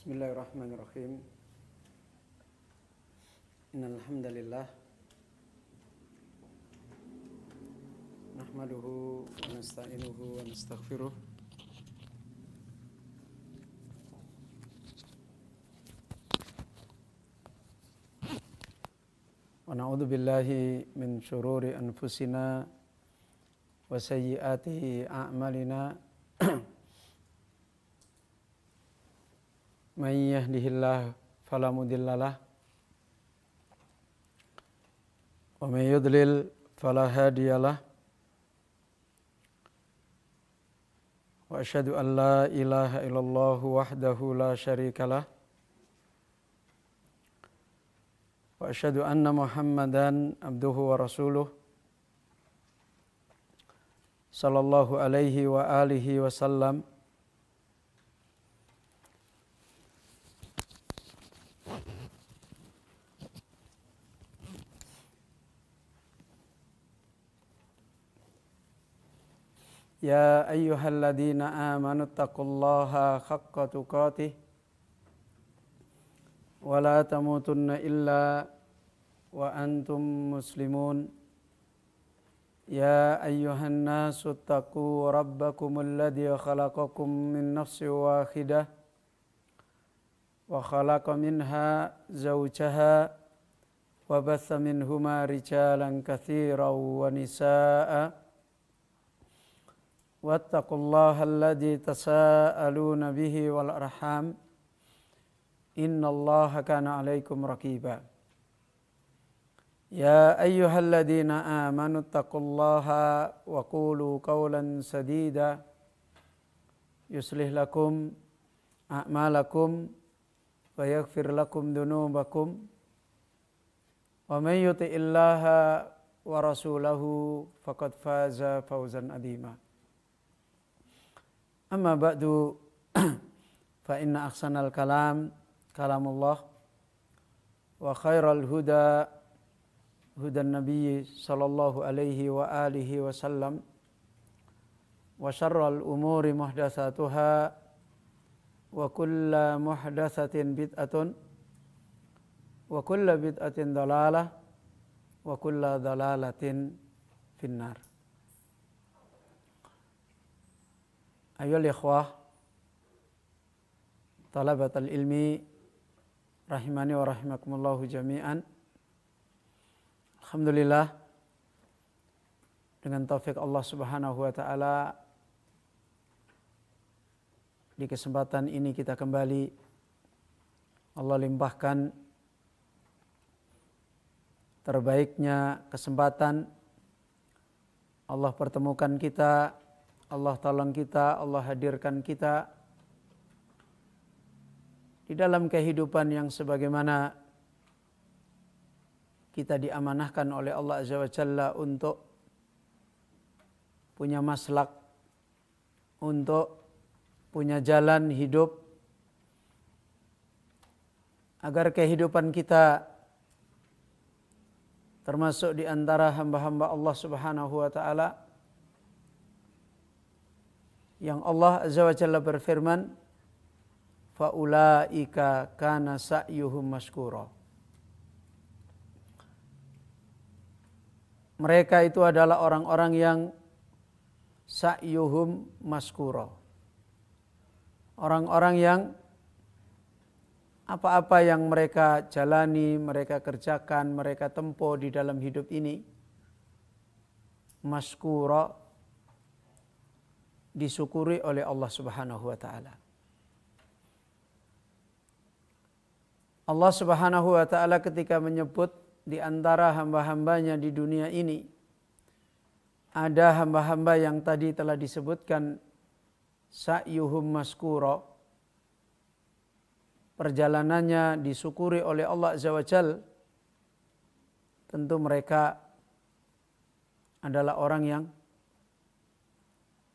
Bismillahirrahmanirrahim. Innal hamdalillah nahmaduhu wa nasta'inuhu wa nastaghfiruh wa na'udzu billahi min syururi anfusina wa sayyiati a'malina. Man yahdihillahu fala mudhillalah wa man yudlil fala hadiyalah. Wa asyhadu an la ilaha illallah wahdahu la syarikalah wa asyhadu anna Muhammadan abduhu wa rasuluh sallallahu alaihi wa alihi wasallam. Ya ayyuhalladzina amanu taqullaha haqqa tuqatih wa la tamutunna illa wa antum muslimun. Ya ayyuhan nasu taqu rabbakumul ladzi khalaqakum min nafsin wahidah wa khalaqa minha zawjaha wa batha minhuma rijalan katsiran wa nisaa'a. Wattaqullaha alladzi tasaaluna bihi wal arham innallaha kana 'alaikum raqiba. Ya ayyuhalladzina amanu taqullaha wa qulu qawlan sadida yuslih lakum a'malakum wa yaghfir lakum dhunubakum wa may yuti'illaha wa rasulahu faqad faza fawzan 'azima. Amma ba'du fa inna ahsanal kalam kalamullah wa khairal huda hudan nabiyyi sallallahu alaihi wa alihi wasallam wa syarral umuri muhdatsatuha wa kullu muhdatsatin bid'atun wa kullu bid'atin dhalalah wa kullu dhalalatin finnar. Ayyuhal ikhwah talabatal ilmi rahimani wa rahimakumullahu jami'an. Alhamdulillah, dengan taufik Allah Subhanahu wa taala di kesempatan ini kita kembali Allah limpahkan terbaiknya kesempatan. Allah pertemukan kita, Allah tolong kita, Allah hadirkan kita di dalam kehidupan yang sebagaimana kita diamanahkan oleh Allah Azza wa Jalla untuk punya maslak, untuk punya jalan hidup, agar kehidupan kita termasuk di antara hamba-hamba Allah Subhanahu wa taala yang Allah Azza wa Jalla berfirman, faulaika kana sa'yuhum maskura. Mereka itu adalah orang-orang yang sa'yuhum maskura. Orang-orang yang apa-apa yang mereka jalani, mereka kerjakan, mereka tempuh di dalam hidup ini maskura, disyukuri oleh Allah Subhanahu wa taala. Allah Subhanahu wa taala ketika menyebut di antara hamba-hambanya di dunia ini, ada hamba-hamba yang tadi telah disebutkan sa'yuhum maskura, perjalanannya disyukuri oleh Allah Azza wa Jalla. Tentu mereka adalah orang yang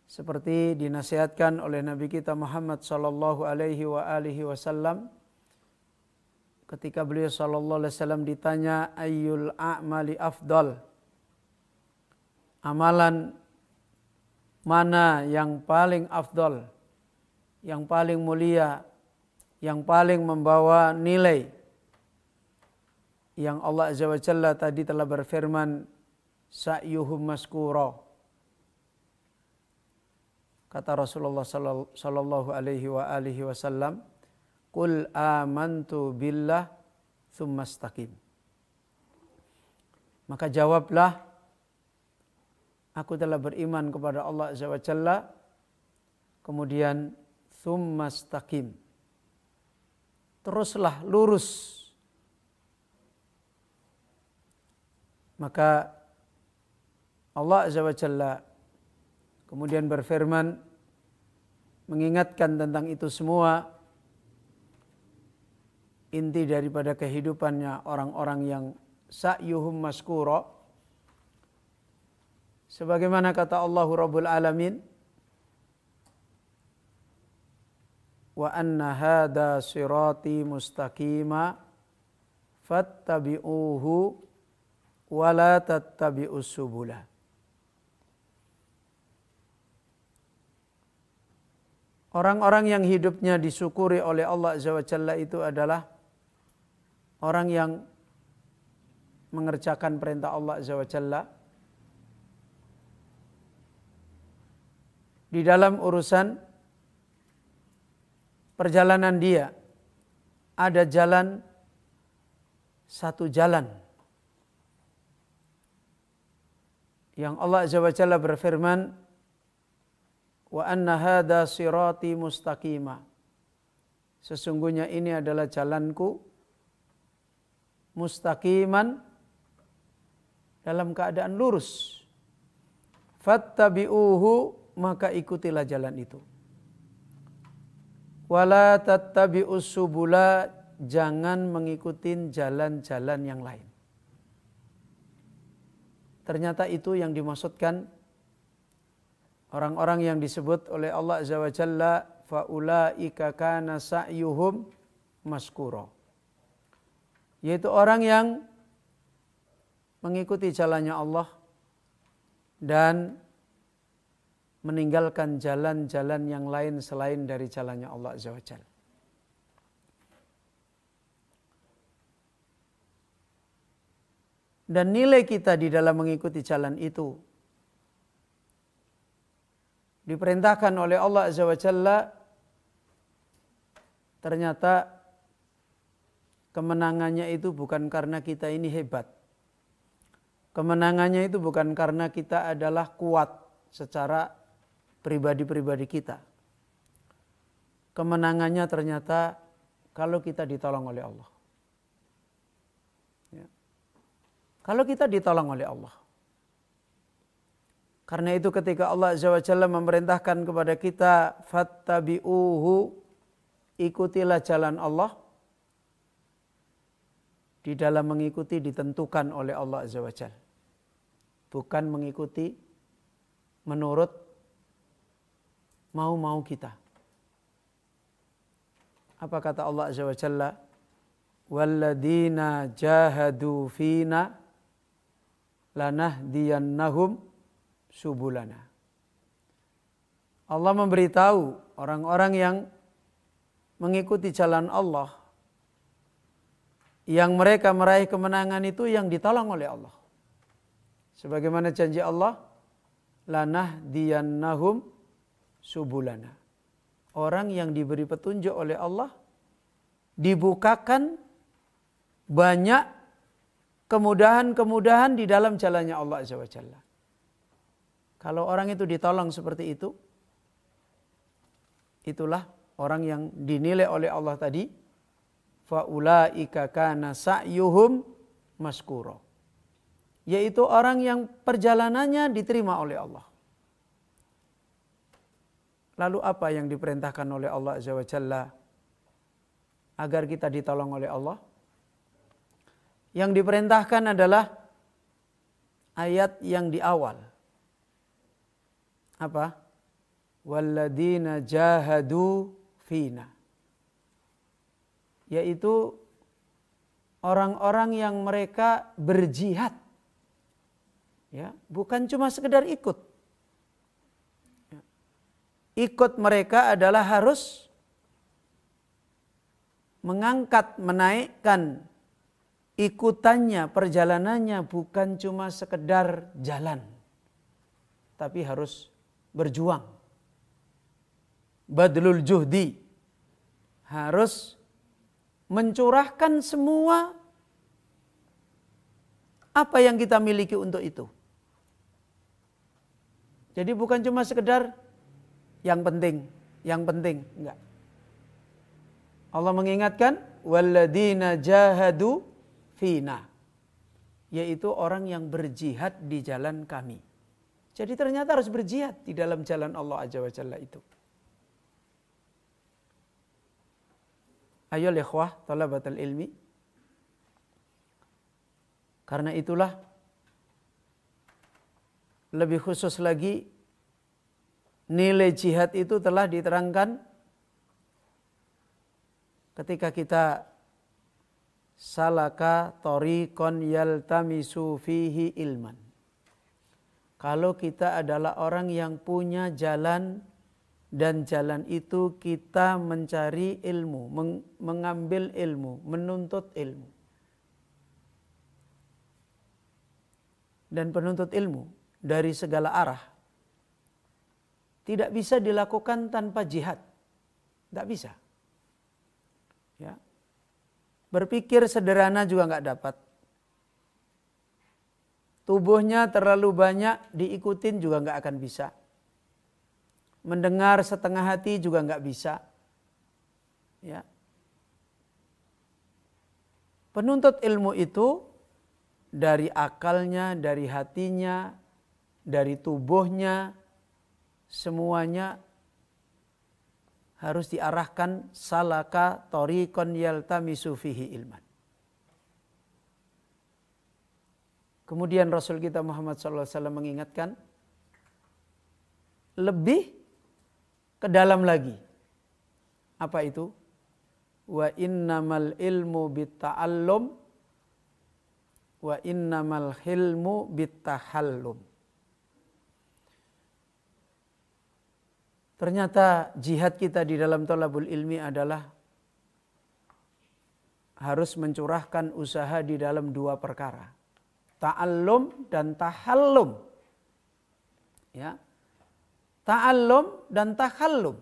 seperti dinasihatkan oleh Nabi kita Muhammad sallallahu alaihi wa alihi wasallam ketika beliau sallallahu alaihi wasallam ditanya ayyul a'mali afdal, amalan mana yang paling afdal, yang paling mulia, yang paling membawa nilai yang Allah Azza wa Jalla tadi telah berfirman, sa'yuhum maskura. Kata Rasulullah sallallahu alaihi wa alihi wasallam, qul amantu billah tsumma istaqim. Maka jawablah, aku telah beriman kepada Allah Azza wa Jalla, kemudian tsumma istaqim, teruslah lurus. Maka Allah Azza wa Jalla kemudian berfirman mengingatkan tentang itu semua, inti daripada kehidupannya orang-orang yang sa'yuhum maskura. Sebagaimana kata Allahu Rabbul Alamin, wa anna hadha sirati mustaqima fattabi'uhu wa la tattabi'us subula. Orang-orang yang hidupnya disyukuri oleh Allah Azza wa Jalla itu adalah orang yang mengerjakan perintah Allah Azza wa Jalla di dalam urusan perjalanan dia. Ada jalan, satu jalan yang Allah Azza wa Jalla berfirman, wa anna hadha sirati mustaqima. Sesungguhnya ini adalah jalanku, mustaqiman, dalam keadaan lurus. Fattabi'uhu, maka ikutilah jalan itu. Wala tattabi'us subula, jangan mengikuti jalan-jalan yang lain. Ternyata itu yang dimaksudkan orang-orang yang disebut oleh Allah Azza wa Jalla, faulaika kana sa'yuhum maskura. Yaitu orang yang mengikuti jalannya Allah dan meninggalkan jalan-jalan yang lain selain dari jalannya Allah Azza wa Jalla. Dan nilai kita di dalam mengikuti jalan itu diperintahkan oleh Allah Azza wa Jalla, ternyata kemenangannya itu bukan karena kita ini hebat. Kemenangannya itu bukan karena kita adalah kuat secara pribadi-pribadi kita. Kemenangannya ternyata kalau kita ditolong oleh Allah. Ya. Kalau kita ditolong oleh Allah. Karena itu ketika Allah Azza wa Jalla memerintahkan kepada kita, fattabi'uhu, ikutilah jalan Allah. Di dalam mengikuti ditentukan oleh Allah Azza wa Jalla. Bukan mengikuti menurut mau-mau kita. Apa kata Allah Azza wa Jalla? Walladzina jahadu fina lanahdiyannahum subulana. Allah memberitahu orang-orang yang mengikuti jalan Allah, yang mereka meraih kemenangan itu yang ditolong oleh Allah. Sebagaimana janji Allah, lanahdiyannahum subulana. Orang yang diberi petunjuk oleh Allah dibukakan banyak kemudahan-kemudahan di dalam jalannya Allah Azza wa Jalla. Kalau orang itu ditolong seperti itu, itulah orang yang dinilai oleh Allah tadi, faulaika kana sa'yuhum maskura. Yaitu orang yang perjalanannya diterima oleh Allah. Lalu apa yang diperintahkan oleh Allah Azza wa Jalla agar kita ditolong oleh Allah? Yang diperintahkan adalah ayat yang di awal. Apa? Walladzina jahadu fina. Yaitu orang-orang yang mereka berjihad. Ya, bukan cuma sekedar ikut. Ikut mereka adalah harus mengangkat, menaikkan ikutannya, perjalanannya bukan cuma sekedar jalan, tapi harus berjuang. Badlul juhdi, harus mencurahkan semua apa yang kita miliki untuk itu. Jadi bukan cuma sekedar yang penting, enggak. Allah mengingatkan walladzina jahadu fina, yaitu orang yang berjihad di jalan kami. Jadi ternyata harus berjihad di dalam jalan Allah Azza wa Jalla itu. Ayo ikhwah talabatul ilmi. Karena itulah lebih khusus lagi nilai jihad itu telah diterangkan ketika kita salaka tariqan yaltamisu fihi ilman. Kalau kita adalah orang yang punya jalan dan jalan itu kita mencari ilmu, mengambil ilmu, menuntut ilmu. Dan penuntut ilmu dari segala arah tidak bisa dilakukan tanpa jihad. Tidak bisa. Ya. Berpikir sederhana juga nggak dapat. Tubuhnya terlalu banyak diikutin juga nggak akan bisa. Mendengar setengah hati juga nggak bisa. Ya. Penuntut ilmu itu dari akalnya, dari hatinya, dari tubuhnya, semuanya harus diarahkan salaka tariqan yaltamisu fihi ilman. Kemudian Rasul kita Muhammad SAW mengingatkan lebih ke dalam lagi. Apa itu? Wa innamal ilmu bitta'allum wa innamal hilmu bittahallum. Ternyata jihad kita di dalam thalabul ilmi adalah harus mencurahkan usaha di dalam dua perkara. Ta'allum dan tahallum. Ya. Ta'allum dan tahallum.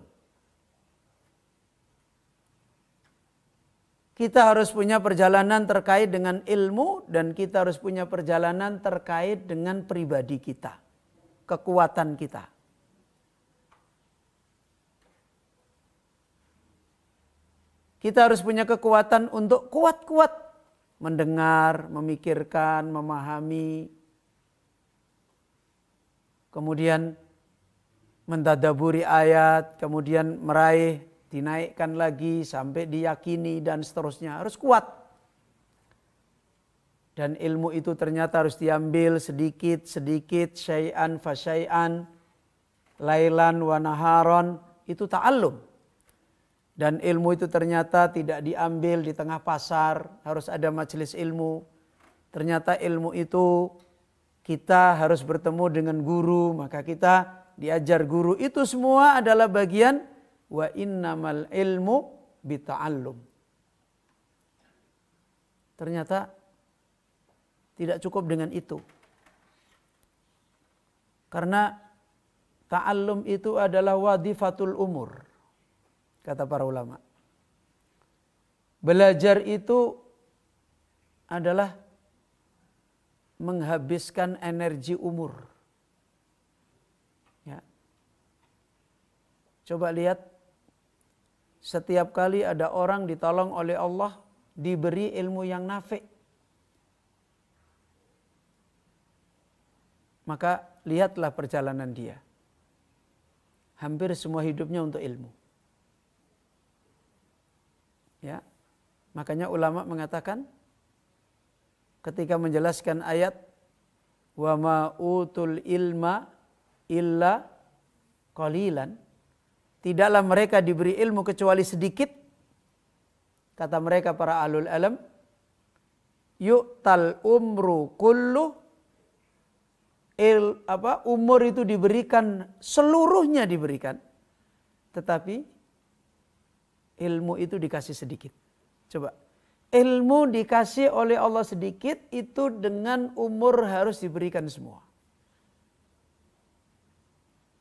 Kita harus punya perjalanan terkait dengan ilmu dan kita harus punya perjalanan terkait dengan pribadi kita, kekuatan kita. Kita harus punya kekuatan untuk kuat-kuat mendengar, memikirkan, memahami, kemudian mentadaburi ayat, kemudian meraih, dinaikkan lagi sampai diyakini dan seterusnya. Harus kuat. Dan ilmu itu ternyata harus diambil sedikit-sedikit, syai'an fa syai'an, lailan wa naharon, itu ta'allum. Dan ilmu itu ternyata tidak diambil di tengah pasar, harus ada majelis ilmu. Ternyata ilmu itu kita harus bertemu dengan guru, maka kita diajar guru. Itu semua adalah bagian wa innamal ilmu bita'allum. Ternyata tidak cukup dengan itu. Karena ta'allum itu adalah wadifatul umur, kata para ulama. Belajar itu adalah menghabiskan energi umur. Ya. Coba lihat, setiap kali ada orang ditolong oleh Allah, diberi ilmu yang nafi', maka lihatlah perjalanan dia. Hampir semua hidupnya untuk ilmu. Ya. Makanya ulama mengatakan ketika menjelaskan ayat wa ma utul ilma illa qalilan, tidaklah mereka diberi ilmu kecuali sedikit. Kata mereka para ahlul alam, yu'tal umru kullu, umur itu diberikan, seluruhnya diberikan, tetapi ilmu itu dikasih sedikit. Coba. Ilmu dikasih oleh Allah sedikit, itu dengan umur harus diberikan semua.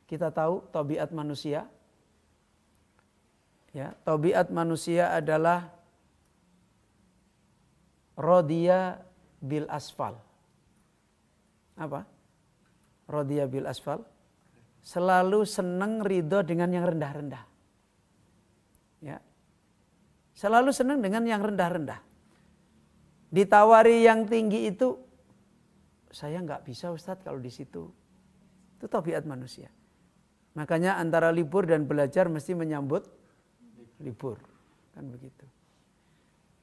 Kita tahu tabiat manusia. Ya, tabiat manusia adalah rodiya bil asfal. Apa? Rodiya bil asfal. Selalu senang ridho dengan yang rendah-rendah. Ya. Selalu senang dengan yang rendah-rendah. Ditawari yang tinggi itu, saya nggak bisa Ustadz kalau di situ. Itu tabiat manusia. Makanya antara libur dan belajar mesti menyambut libur. Kan begitu.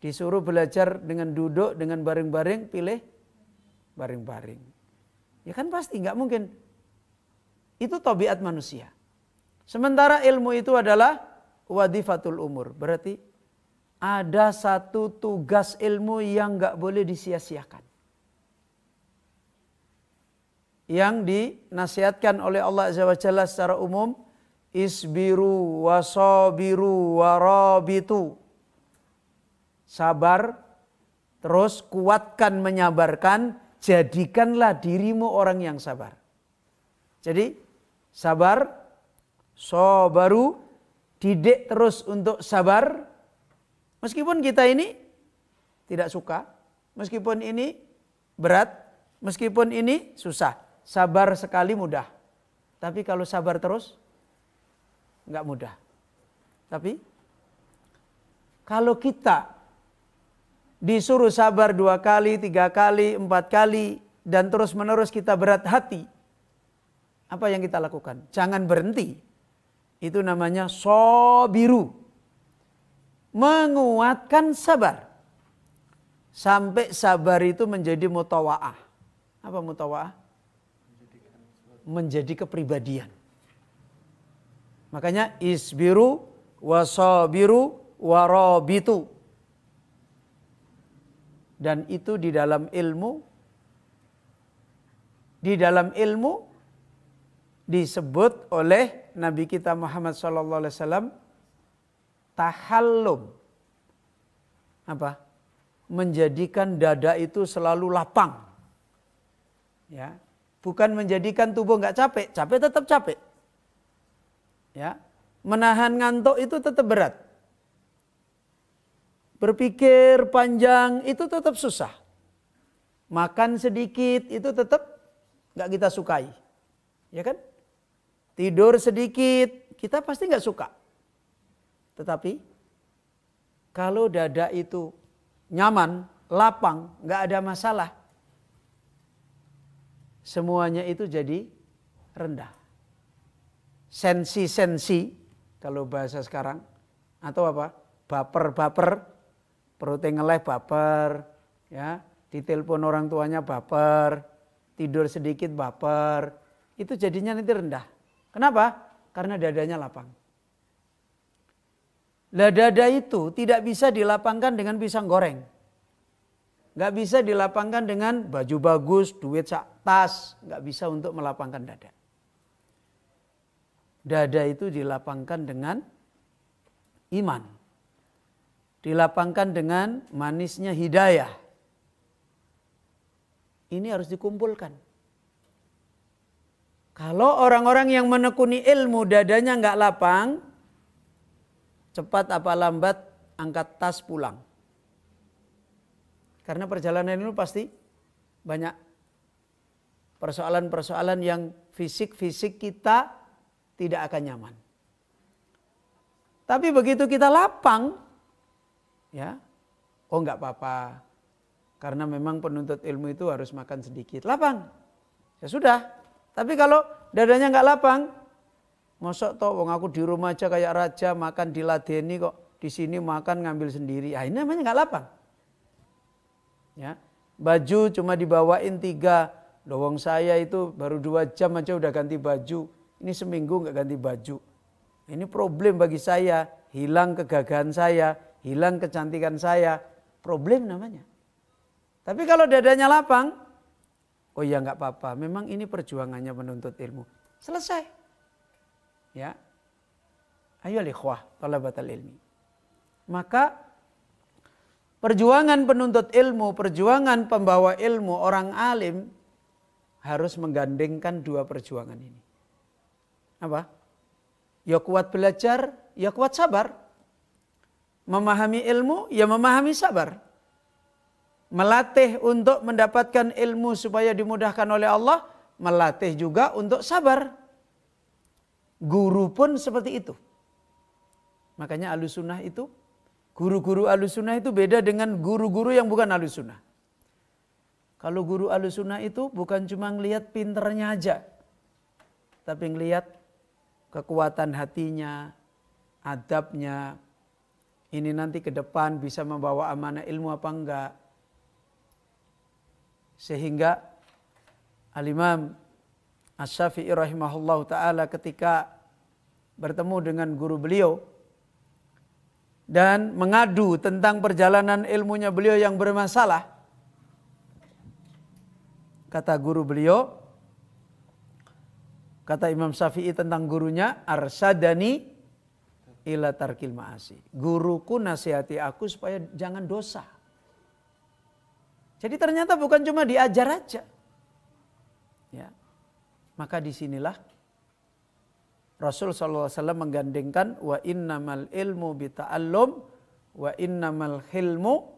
Disuruh belajar dengan duduk, dengan baring-baring, pilih baring-baring. Ya kan pasti, nggak mungkin. Itu tabiat manusia. Sementara ilmu itu adalah wadifatul umur. Berarti ada satu tugas ilmu yang nggak boleh disia-siakan. Yang dinasihatkan oleh Allah Azza wa Jalla secara umum, isbiru wasabiru warabitu. Sabar, terus kuatkan menyabarkan, jadikanlah dirimu orang yang sabar. Jadi sabar, sabaru, didik terus untuk sabar. Meskipun kita ini tidak suka, meskipun ini berat, meskipun ini susah. Sabar sekali mudah. Tapi kalau sabar terus, enggak mudah. Tapi kalau kita disuruh sabar 2 kali, 3 kali, 4 kali, dan terus menerus kita berat hati, apa yang kita lakukan? Jangan berhenti. Itu namanya sobiru. Menguatkan sabar. Sampai sabar itu menjadi mutawa'ah. Apa mutawa'ah? Menjadi kepribadian. Makanya isbiru wasabiru warabitu. Dan itu di dalam ilmu disebut oleh Nabi kita Muhammad SAW tahallum. Apa? Menjadikan dada itu selalu lapang. Ya, bukan menjadikan tubuh nggak capek, capek tetap capek. Ya, menahan ngantuk itu tetap berat. Berpikir panjang itu tetap susah. Makan sedikit itu tetap nggak kita sukai. Ya kan? Tidur sedikit kita pasti nggak suka. Tetapi kalau dada itu nyaman, lapang, nggak ada masalah, semuanya itu jadi rendah. Sensi-sensi kalau bahasa sekarang, atau apa? Baper-baper, perutnya ngeleh baper, ya, ditelepon orang tuanya baper, tidur sedikit baper, itu jadinya nanti rendah. Kenapa? Karena dadanya lapang. Lah dada itu tidak bisa dilapangkan dengan pisang goreng. Gak bisa dilapangkan dengan baju bagus, duit sak tas. Gak bisa untuk melapangkan dada. Dada itu dilapangkan dengan iman. Dilapangkan dengan manisnya hidayah. Ini harus dikumpulkan. Kalau orang-orang yang menekuni ilmu dadanya gak lapang, cepat apa lambat angkat tas pulang. Karena perjalanan ini pasti banyak persoalan-persoalan yang fisik-fisik kita tidak akan nyaman. Tapi begitu kita lapang, ya, oh enggak apa-apa. Karena memang penuntut ilmu itu harus makan sedikit. Lapang, ya sudah. Tapi kalau dadanya enggak lapang, mosok toh wong aku di rumah aja kayak raja, makan diladeni kok, di sini makan ngambil sendiri. Ah, ini namanya enggak lapang. Ya, baju cuma dibawain 3. Lowong saya itu baru 2 jam aja udah ganti baju. Ini seminggu enggak ganti baju. Ini problem bagi saya, hilang kegagahan saya, hilang kecantikan saya, problem namanya. Tapi kalau dadanya lapang, oh ya enggak apa-apa, memang ini perjuangannya menuntut ilmu. Selesai. Ya. Ayo ikhwah talabatul ilmi. Maka Perjuangan penuntut ilmu, perjuangan pembawa ilmu, orang alim harus menggandengkan dua perjuangan ini. Apa? Ya kuat belajar, ya kuat sabar. Memahami ilmu, ya memahami sabar. Melatih untuk mendapatkan ilmu supaya dimudahkan oleh Allah, melatih juga untuk sabar. Guru pun seperti itu. Makanya Ahlussunnah itu, guru-guru Ahlussunnah itu beda dengan guru-guru yang bukan Ahlussunnah. Kalau guru Ahlussunnah itu bukan cuma ngelihat pinternya aja, tapi ngelihat kekuatan hatinya, adabnya, ini nanti ke depan bisa membawa amanah ilmu apa enggak. Sehingga Al-Imam Asy-Syafi'i rahimahullahu ta'ala ketika bertemu dengan guru beliau dan mengadu tentang perjalanan ilmunya beliau yang bermasalah, kata guru beliau, kata Imam Syafi'i tentang gurunya, arsadani ila tarkil ma'asi. Guruku nasihati aku supaya jangan dosa. Jadi ternyata bukan cuma diajar aja. Ya. Maka disinilah Rasul SAW menggandengkan wa innamal ilmu bita'allum wa innamal hilmu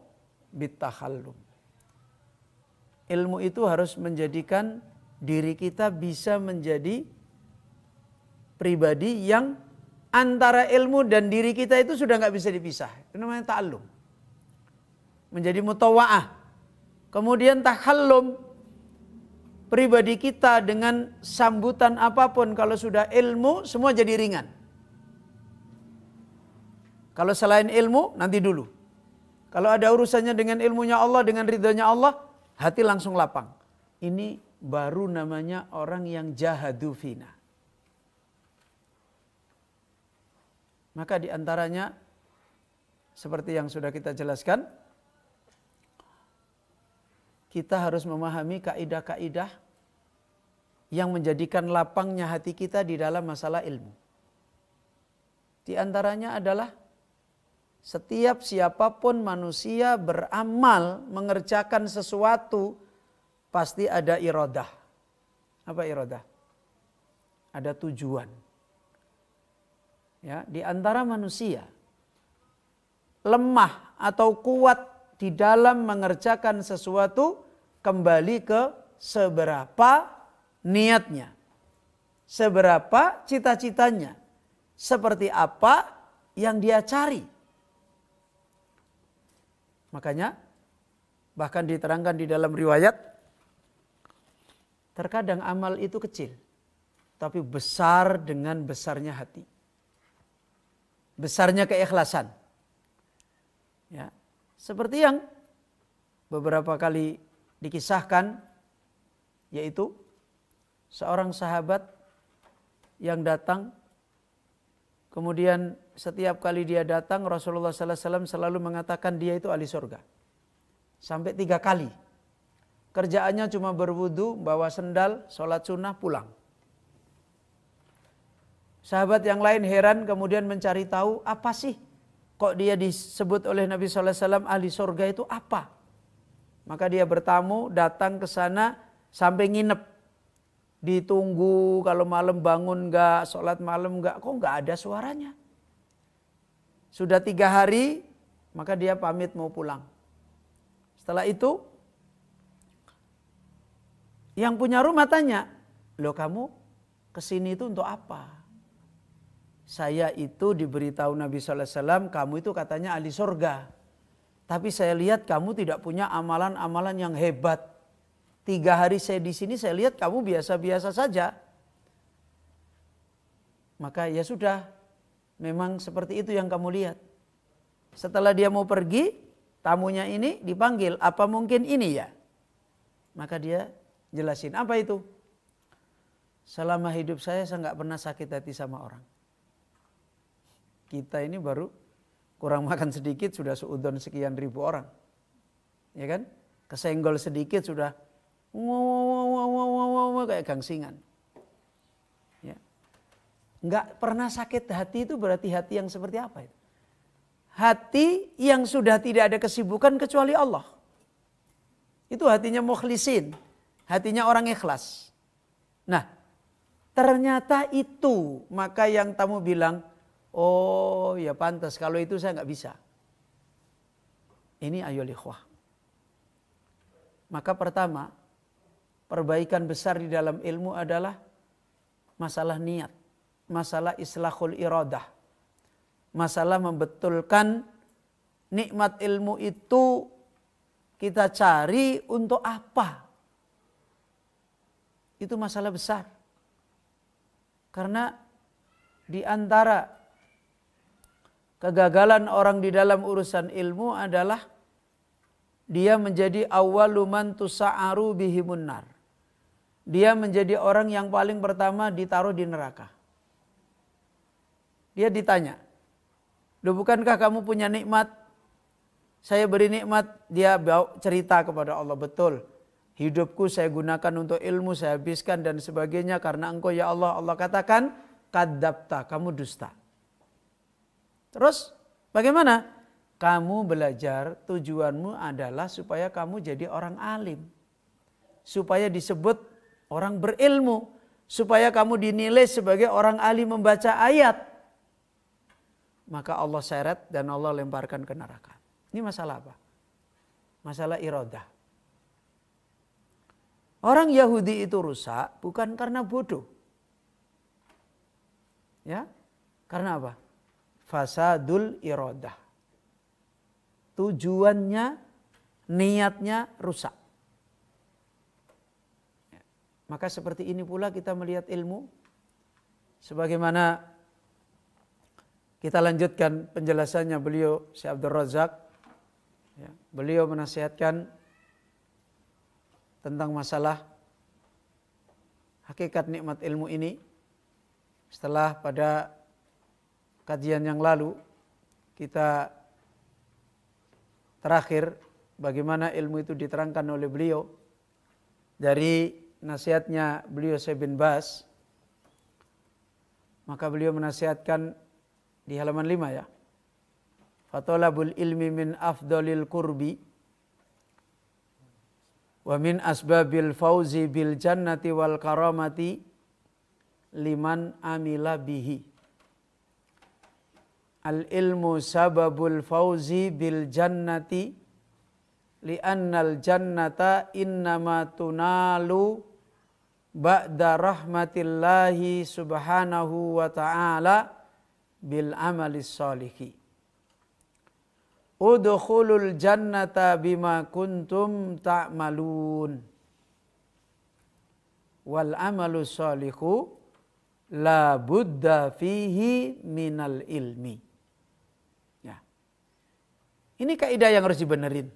bitakhallum. Ilmu itu harus menjadikan diri kita bisa menjadi pribadi yang antara ilmu dan diri kita itu sudah nggak bisa dipisah. Itu namanya ta'allum. Menjadi mutawa'ah. Kemudian takhallum. Pribadi kita dengan sambutan apapun kalau sudah ilmu semua jadi ringan. Kalau selain ilmu nanti dulu. Kalau ada urusannya dengan ilmunya Allah, dengan ridhonya Allah, hati langsung lapang. Ini baru namanya orang yang jahadu fina. Maka diantaranya seperti yang sudah kita jelaskan, kita harus memahami kaidah-kaidah yang menjadikan lapangnya hati kita di dalam masalah ilmu. Di antaranya adalah setiap siapapun manusia beramal mengerjakan sesuatu pasti ada iradah. Apa iradah? Ada tujuan. Ya, di antara manusia lemah atau kuat di dalam mengerjakan sesuatu kembali ke seberapa niatnya, seberapa cita-citanya, seperti apa yang dia cari. Makanya bahkan diterangkan di dalam riwayat, terkadang amal itu kecil, tapi besar dengan besarnya hati. Besarnya keikhlasan. Ya, seperti yang beberapa kali dikisahkan, yaitu seorang sahabat yang datang, kemudian setiap kali dia datang Rasulullah SAW selalu mengatakan dia itu ahli surga. Sampai 3 kali. Kerjaannya cuma berwudu, bawa sendal, sholat sunnah, pulang. Sahabat yang lain heran kemudian mencari tahu apa sih kok dia disebut oleh Nabi SAW ahli surga itu apa. Maka dia bertamu datang ke sana sampai nginep. Ditunggu kalau malam bangun enggak, sholat malam enggak, kok enggak ada suaranya. Sudah 3 hari maka dia pamit mau pulang. Setelah itu yang punya rumah tanya, loh kamu kesini itu untuk apa? Saya itu diberitahu Nabi SAW, kamu itu katanya ahli surga. Tapi saya lihat kamu tidak punya amalan-amalan yang hebat. 3 hari saya di sini, saya lihat kamu biasa-biasa saja. Maka ya sudah, memang seperti itu yang kamu lihat. Setelah dia mau pergi, tamunya ini dipanggil, apa mungkin ini ya? Maka dia jelasin, apa itu? Selama hidup saya nggak pernah sakit hati sama orang. Kita ini baru kurang makan sedikit sudah seudon sekian ribu orang. Ya kan? Kesenggol sedikit sudah kayak gangsingan. Ya. Enggak pernah sakit hati itu berarti hati yang seperti apa itu? hati yang sudah tidak ada kesibukan kecuali Allah. Itu hatinya mukhlisin, hatinya orang ikhlas. Nah, ternyata itu, maka yang tamu bilang, oh ya pantas, kalau itu saya nggak bisa. Ini ayyuhal ikhwah. Maka pertama, perbaikan besar di dalam ilmu adalah masalah niat, masalah islahul iradah, masalah membetulkan nikmat ilmu itu kita cari untuk apa. Itu masalah besar. Karena di antara kegagalan orang di dalam urusan ilmu adalah dia menjadi awwalu man tusa'aru bihimun nar. Dia menjadi orang yang paling pertama ditaruh di neraka. Dia ditanya, "Loh, bukankah kamu punya nikmat? Saya beri nikmat." Dia cerita kepada Allah, "Betul. Hidupku saya gunakan untuk ilmu, saya habiskan dan sebagainya karena Engkau ya Allah." Allah katakan, "Kadzabta, kamu dusta." Terus bagaimana? Kamu belajar, tujuanmu adalah supaya kamu jadi orang alim. Supaya disebut orang berilmu. Supaya kamu dinilai sebagai orang alim membaca ayat. Maka Allah seret dan Allah lemparkan ke neraka. Ini masalah apa? Masalah iradah. Orang Yahudi itu rusak bukan karena bodoh. Ya, karena apa? Fasadul iradah. Tujuannya, niatnya rusak. Maka seperti ini pula kita melihat ilmu. Sebagaimana kita lanjutkan penjelasannya beliau Syekh Abdul Razak. Ya, beliau menasihatkan tentang masalah hakikat nikmat ilmu ini. Setelah pada kajian yang lalu kita terakhir bagaimana ilmu itu diterangkan oleh beliau dari nasihatnya beliau Syekh bin Baz. Maka beliau menasihatkan di halaman 5 ya. Fatalabul ilmi min afdalil qurbi wa min asbabil fauzi bil jannati wal karamati liman amila bihi. Al ilmu sababul fauzi bil jannati li'annal jannata innama tunalu ba'da rahmatillahi subhanahu wa ta'ala bil amalis salihi. Udkhulul jannata bima kuntum ta'malun wal amalu salihu la budda fihi minal ilmi. Ini kaidah yang harus dibenerin.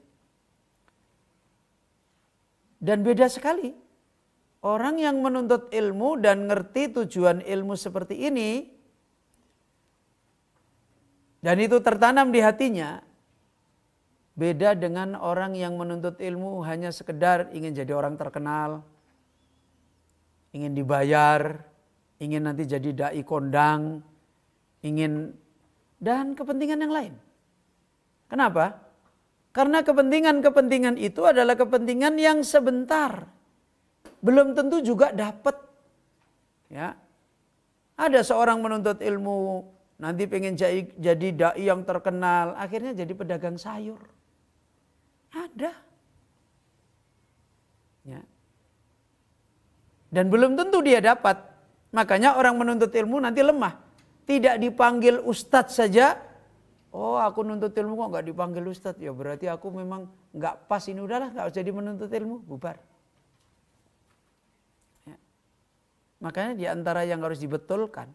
Dan beda sekali. Orang yang menuntut ilmu dan ngerti tujuan ilmu seperti ini, dan itu tertanam di hatinya, beda dengan orang yang menuntut ilmu hanya sekedar ingin jadi orang terkenal, ingin dibayar, ingin nanti jadi dai kondang, ingin, dan kepentingan yang lain. Kenapa? Karena kepentingan-kepentingan itu adalah kepentingan yang sebentar. Belum tentu juga dapat. Ya. Ada seorang menuntut ilmu, nanti pengen jadi dai yang terkenal, akhirnya jadi pedagang sayur. Ada. Ya. Dan belum tentu dia dapat. Makanya orang menuntut ilmu nanti lemah. Tidak dipanggil ustadz saja. Oh, aku nuntut ilmu kok nggak dipanggil ustadz, ya berarti aku memang nggak pas, ini udahlah nggak usah jadi menuntut ilmu, bubar. Ya. Makanya di antara yang harus dibetulkan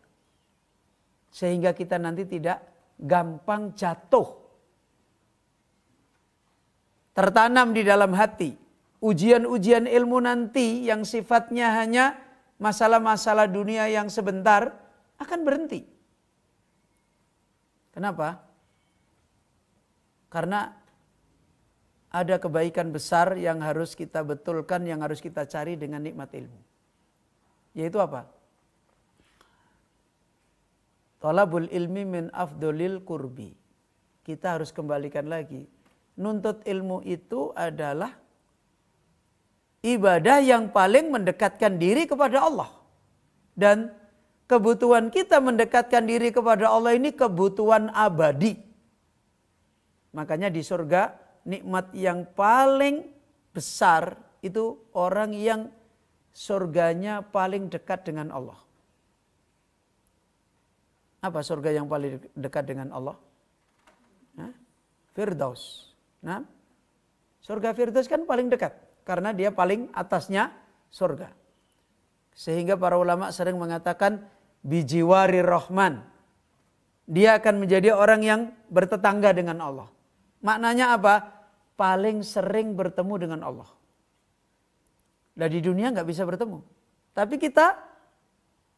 sehingga kita nanti tidak gampang jatuh, tertanam di dalam hati ujian-ujian ilmu nanti yang sifatnya hanya masalah-masalah dunia yang sebentar akan berhenti. Kenapa? Karena ada kebaikan besar yang harus kita betulkan, yang harus kita cari dengan nikmat ilmu. Yaitu apa? Talabul ilmi min afdolil kurbi. kita harus kembalikan lagi. Nuntut ilmu itu adalah ibadah yang paling mendekatkan diri kepada Allah. Dan kebutuhan kita mendekatkan diri kepada Allah ini kebutuhan abadi. Makanya di surga nikmat yang paling besar itu orang yang surganya paling dekat dengan Allah. Apa surga yang paling dekat dengan Allah? Firdaus. Nah, surga Firdaus kan paling dekat karena dia paling atasnya surga. Sehingga para ulama sering mengatakan bijiwari Rahman. Dia akan menjadi orang yang bertetangga dengan Allah. Maknanya apa? Paling sering bertemu dengan Allah. Nah, di dunia nggak bisa bertemu. Tapi kita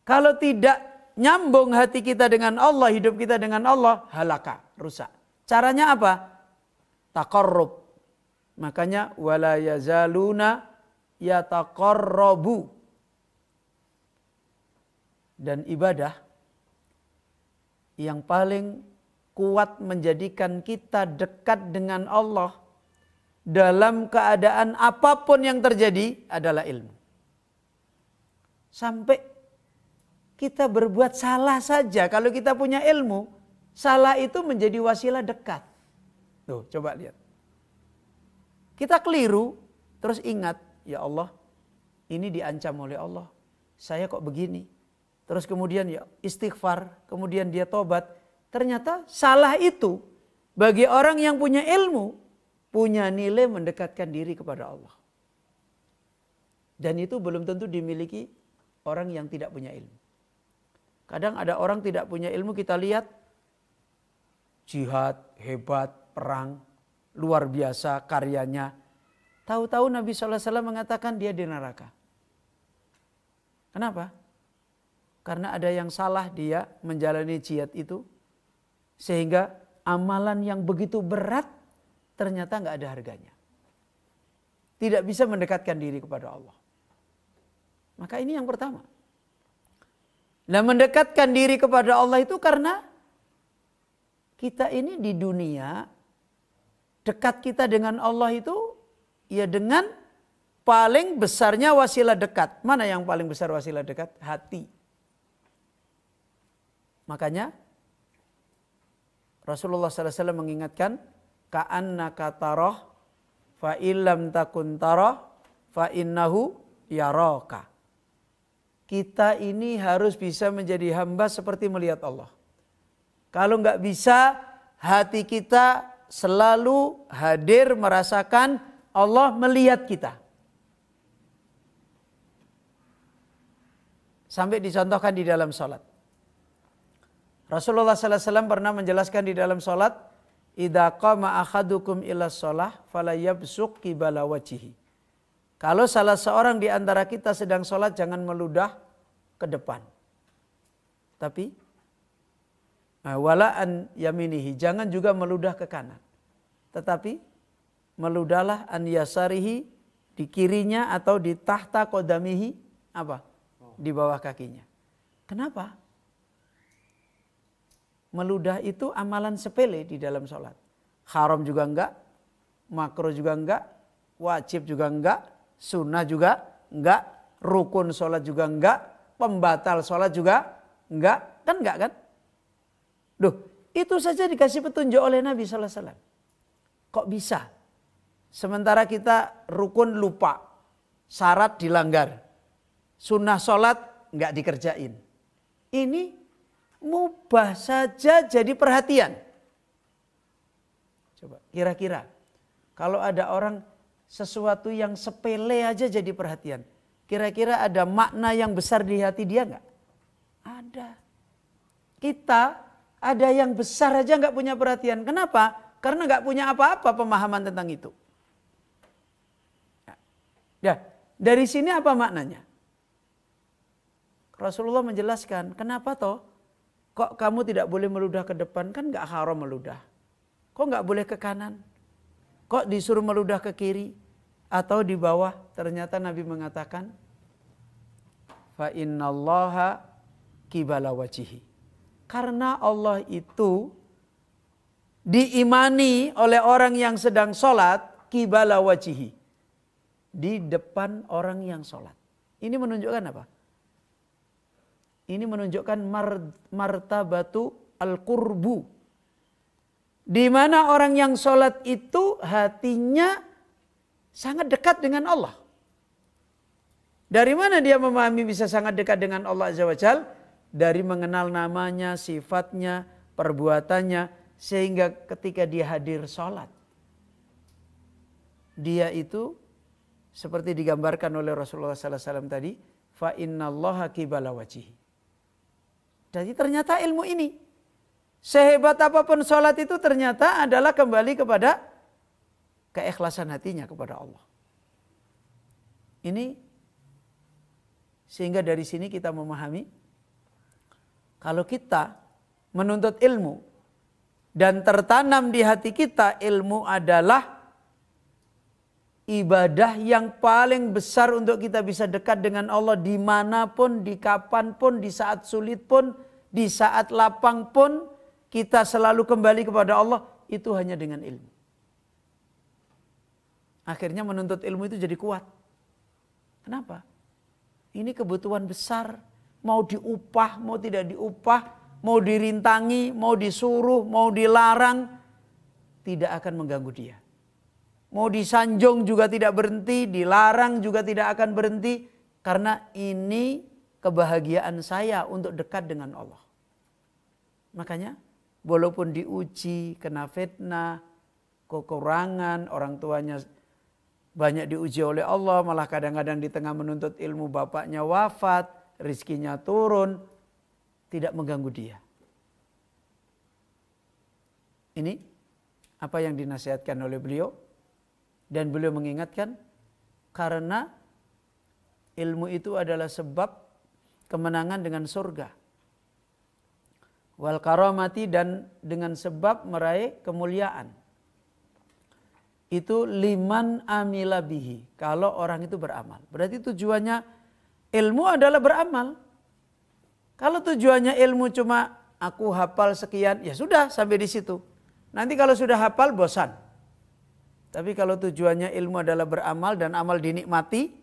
kalau tidak nyambung hati kita dengan Allah, hidup kita dengan Allah, halaka, rusak. Caranya apa? Taqarrub. Makanya wala yazaluna yataqarrabu. Dan ibadah yang paling kuat menjadikan kita dekat dengan Allah dalam keadaan apapun yang terjadi adalah ilmu. Sampai kita berbuat salah saja, kalau kita punya ilmu, salah itu menjadi wasilah dekat. Tuh, coba lihat. Kita keliru, terus ingat, ya Allah, ini diancam oleh Allah. Saya kok begini? Terus kemudian ya istighfar, kemudian dia tobat. Ternyata salah itu bagi orang yang punya ilmu, punya nilai mendekatkan diri kepada Allah. Dan itu belum tentu dimiliki orang yang tidak punya ilmu. Kadang ada orang tidak punya ilmu, kita lihat jihad, hebat, perang, luar biasa karyanya. Tahu-tahu Nabi SAW mengatakan dia di neraka. Kenapa? Karena ada yang salah dia menjalani jihad itu. Sehingga amalan yang begitu berat ternyata nggak ada harganya. Tidak bisa mendekatkan diri kepada Allah. Maka ini yang pertama. Nah, mendekatkan diri kepada Allah itu karena kita ini di dunia, dekat kita dengan Allah itu ya dengan paling besarnya wasilah dekat. Mana yang paling besar wasilah dekat? Hati. Makanya Rasulullah SAW mengingatkan, ka'annaka tarah fa illam takun tarah fa innahu yaraka. Kita ini harus bisa menjadi hamba seperti melihat Allah. Kalau nggak bisa, hati kita selalu hadir merasakan Allah melihat kita. Sampai dicontohkan di dalam sholat. Rasulullah SAW pernah menjelaskan di dalam sholat, idza qama ahadukum ila sholah fala yabsuq qibala wajhihi. Kalau salah seorang di antara kita sedang sholat, jangan meludah ke depan. Tapi wala an yaminihi, jangan juga meludah ke kanan. Tetapi meludahlah an yasarihi, di kirinya atau di tahta qodamihi, apa? Di bawah kakinya. Kenapa? Meludah itu amalan sepele di dalam sholat. Haram juga enggak, makruh juga enggak, wajib juga enggak, sunnah juga enggak, rukun sholat juga enggak, pembatal sholat juga enggak, kan enggak kan? Duh, itu saja dikasih petunjuk oleh Nabi SAW. Kok bisa? Sementara kita rukun lupa, syarat dilanggar, sunnah sholat enggak dikerjain. Ini mubah saja jadi perhatian. Coba kira-kira kalau ada orang sesuatu yang sepele aja jadi perhatian. Kira-kira ada makna yang besar di hati dia enggak? Ada. Kita ada yang besar aja enggak punya perhatian. Kenapa? Karena enggak punya apa-apa pemahaman tentang itu. Ya, dari sini apa maknanya? Rasulullah menjelaskan, kenapa toh? Kok kamu tidak boleh meludah ke depan? Kan gak haram meludah. Kok gak boleh ke kanan? Kok disuruh meludah ke kiri? Atau di bawah? Ternyata Nabi mengatakan, fa innallaha qibala wajhihi. Karena Allah itu diimani oleh orang yang sedang sholat qibala wajihi, di depan orang yang sholat. Ini menunjukkan apa? Ini menunjukkan martabatu al-qurbu, di mana orang yang sholat itu hatinya sangat dekat dengan Allah. Dari mana dia memahami bisa sangat dekat dengan Allah Azza wa Jalla? Dari mengenal namanya, sifatnya, perbuatannya, sehingga ketika dia hadir sholat, dia itu seperti digambarkan oleh Rasulullah SAW tadi, fa innallaha qibala wajhi. Jadi ternyata ilmu ini, sehebat apapun sholat itu ternyata adalah kembali kepada keikhlasan hatinya kepada Allah. Ini sehingga dari sini kita memahami, kalau kita menuntut ilmu dan tertanam di hati kita ilmu adalah ibadah yang paling besar untuk kita bisa dekat dengan Allah dimanapun, di kapanpun, di saat sulit pun, di saat lapang pun, kita selalu kembali kepada Allah, itu hanya dengan ilmu. Akhirnya menuntut ilmu itu jadi kuat. Kenapa? Ini kebutuhan besar, mau diupah, mau tidak diupah, mau dirintangi, mau disuruh, mau dilarang, tidak akan mengganggu dia. Mau disanjung juga tidak berhenti, dilarang juga tidak akan berhenti, karena ini kebahagiaan saya untuk dekat dengan Allah. Makanya, walaupun diuji, kena fitnah, kekurangan, orang tuanya banyak diuji oleh Allah, malah kadang-kadang di tengah menuntut ilmu bapaknya wafat, rizkinya turun, tidak mengganggu dia. Ini apa yang dinasihatkan oleh beliau, dan beliau mengingatkan karena ilmu itu adalah sebab kemenangan dengan surga, wal karamati, dan dengan sebab meraih kemuliaan. Itu liman amila bihi, kalau orang itu beramal. Berarti tujuannya ilmu adalah beramal. Kalau tujuannya ilmu cuma aku hafal sekian, ya sudah sampai di situ. Nanti kalau sudah hafal bosan. Tapi kalau tujuannya ilmu adalah beramal dan amal dinikmati,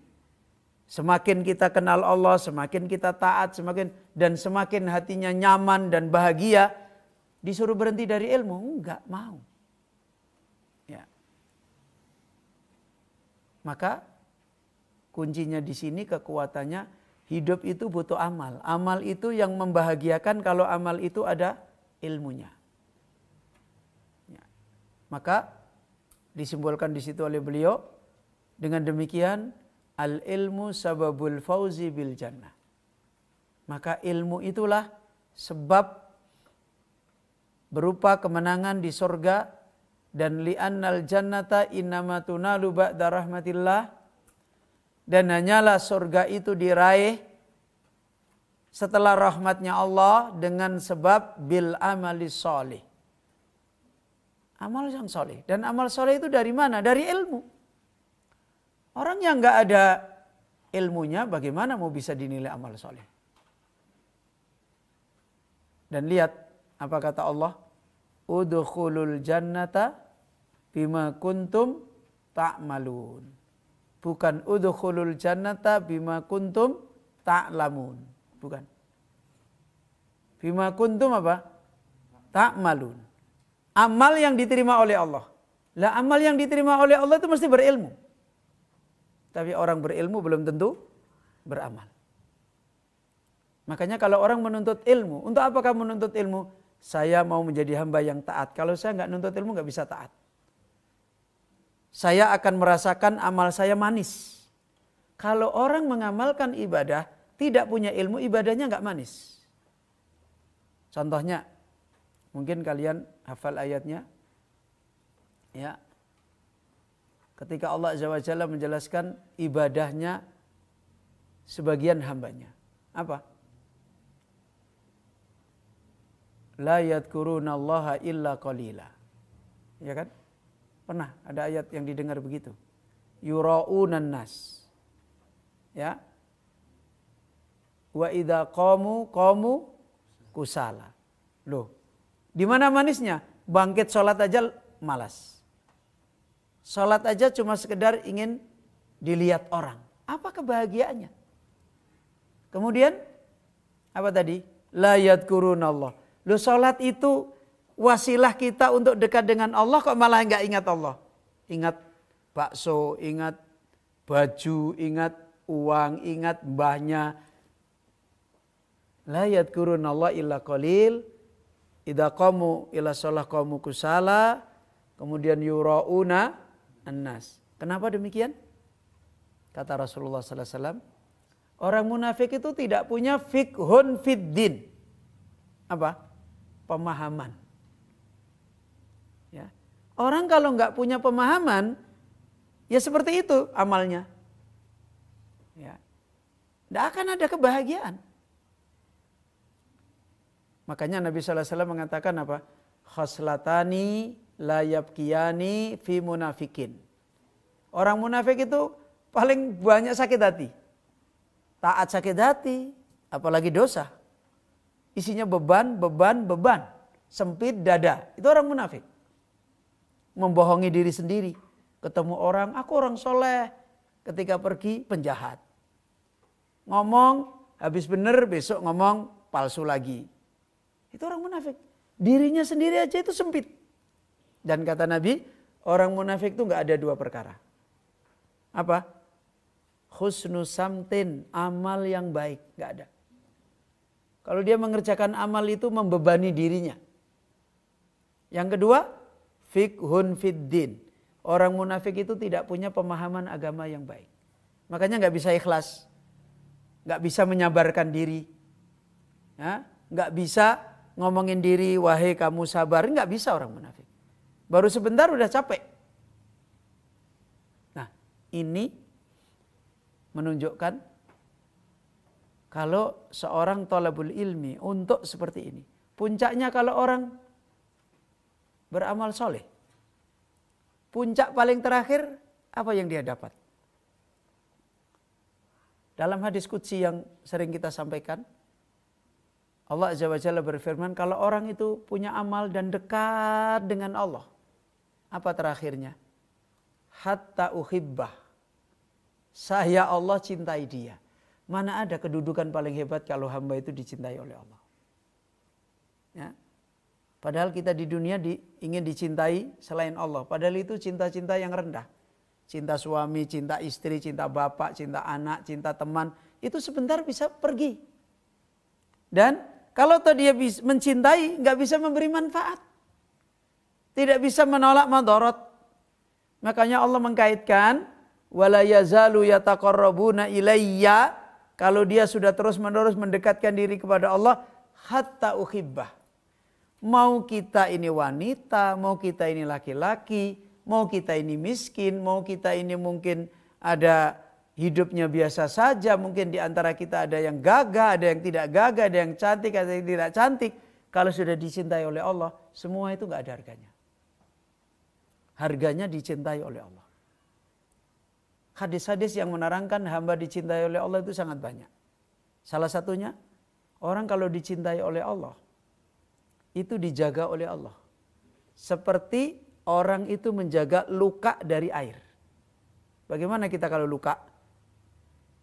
semakin kita kenal Allah, semakin kita taat, semakin hatinya nyaman dan bahagia, disuruh berhenti dari ilmu, enggak mau. Maka kuncinya di sini, kekuatannya, hidup itu butuh amal. Amal itu yang membahagiakan kalau amal itu ada ilmunya. Ya. Maka disimbolkan di situ oleh beliau dengan demikian, al ilmu sababul fauzi bil jannah. Maka ilmu itulah sebab berupa kemenangan di surga. Dan li'annal jannata innama tunalu ba'da rahmatillah, dan hanyalah surga itu diraih setelah rahmatnya Allah dengan sebab bil amali sholih, amal yang soleh. Dan amal soleh itu dari mana? Dari ilmu. Orang yang gak ada ilmunya bagaimana mau bisa dinilai amal soleh? Dan lihat apa kata Allah, udkhulul jannata bima kuntum ta'malun. Bukan udkhulul jannata bima kuntum ta'lamun. Bukan. Bima kuntum apa? Ta'malun. Amal yang diterima oleh Allah. Lah amal yang diterima oleh Allah itu mesti berilmu. Tapi orang berilmu belum tentu beramal. Makanya kalau orang menuntut ilmu, untuk apa kamu menuntut ilmu? Saya mau menjadi hamba yang taat. Kalau saya nggak nuntut ilmu nggak bisa taat. Saya akan merasakan amal saya manis. Kalau orang mengamalkan ibadah tidak punya ilmu, ibadahnya nggak manis. Contohnya, mungkin kalian hafal ayatnya, ya. Ketika Allah Azza wa Jalla menjelaskan ibadahnya sebagian hambanya, apa? La yadhkurunallaha illa qalila. Ya kan? Pernah ada ayat yang didengar begitu. Yura'unan nas. Ya. Wa idza qamu kusala. Loh. Di mana manisnya? bangkit sholat aja malas. Sholat aja cuma sekedar ingin dilihat orang. Apa kebahagiaannya? Kemudian apa tadi? La yadhkurunallah. Loh, sholat itu wasilah kita untuk dekat dengan Allah, kok malah enggak ingat Allah? Ingat bakso, ingat baju, ingat uang, ingat mbahnya. La yadhkurunallah illa qalil. Idza qamu ila shalah qamu kusala. Kemudian yurauna annas. Kenapa demikian? Kata Rasulullah sallallahu alaihi wasallam, orang munafik itu tidak punya fiqhun fiddin. Apa? Pemahaman. Ya. Orang kalau nggak punya pemahaman, ya seperti itu amalnya. Ya. Nggak akan ada kebahagiaan. Makanya Nabi sallallahu alaihi wasallam mengatakan apa? Khoslatani la yabkiyani fi munafikin. Orang munafik itu paling banyak sakit hati. Taat sakit hati, apalagi dosa. Isinya beban, beban, beban. Sempit dada. Itu orang munafik. Membohongi diri sendiri. Ketemu orang, aku orang soleh. Ketika pergi, penjahat. Ngomong, habis bener, besok ngomong palsu lagi. Itu orang munafik. Dirinya sendiri aja itu sempit. Dan kata Nabi, orang munafik itu gak ada dua perkara. Apa? Husnu samtin, amal yang baik. Gak ada. Kalau dia mengerjakan amal itu membebani dirinya. Yang kedua, fiqhun fiddin. Orang munafik itu tidak punya pemahaman agama yang baik. Makanya gak bisa ikhlas. Gak bisa menyabarkan diri. Ya, gak bisa ngomongin diri, wahai kamu sabar. Gak bisa orang munafik. Baru sebentar udah capek. Nah, ini menunjukkan kalau seorang thalabul ilmi untuk seperti ini. Puncaknya kalau orang beramal soleh. Puncak paling terakhir apa yang dia dapat? Dalam hadis qudsi yang sering kita sampaikan, Allah Azza wa Jalla berfirman, kalau orang itu punya amal dan dekat dengan Allah, apa terakhirnya? Hatta uhibbah. Saya Allah cintai dia. Mana ada kedudukan paling hebat kalau hamba itu dicintai oleh Allah. Ya. Padahal kita di dunia ingin dicintai selain Allah. Padahal itu cinta-cinta yang rendah. Cinta suami, cinta istri, cinta bapak, cinta anak, cinta teman. Itu sebentar bisa pergi. Dan kalau dia mencintai, nggak bisa memberi manfaat. Tidak bisa menolak madharat. Makanya Allah mengkaitkan, wala yazalu yataqarrabuna ilayya, kalau dia sudah terus-menerus mendekatkan diri kepada Allah, hatta uhibbah. Mau kita ini wanita, mau kita ini laki-laki, mau kita ini miskin, mau kita ini mungkin ada hidupnya biasa saja, mungkin di antara kita ada yang gagah, ada yang tidak gagah, ada yang cantik, ada yang tidak cantik. Kalau sudah dicintai oleh Allah, semua itu nggak ada harganya. Harganya dicintai oleh Allah. Hadis-hadis yang menerangkan hamba dicintai oleh Allah itu sangat banyak. Salah satunya, orang kalau dicintai oleh Allah, itu dijaga oleh Allah. Seperti orang itu menjaga luka dari air. Bagaimana kita kalau luka?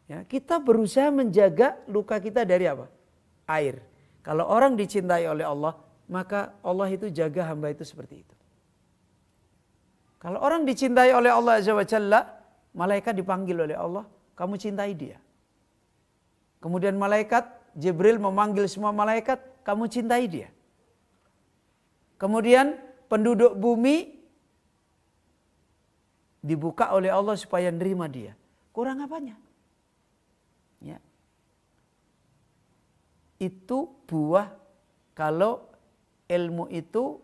Ya, kita berusaha menjaga luka kita dari apa? Air. Kalau orang dicintai oleh Allah, maka Allah itu jaga hamba itu seperti itu. Kalau orang dicintai oleh Allah Azza wa Jalla, malaikat dipanggil oleh Allah, kamu cintai dia. Kemudian malaikat Jibril memanggil semua malaikat, kamu cintai dia. Kemudian penduduk bumi dibuka oleh Allah supaya nerima dia. Kurang apanya? Ya. Itu buah kalau ilmu itu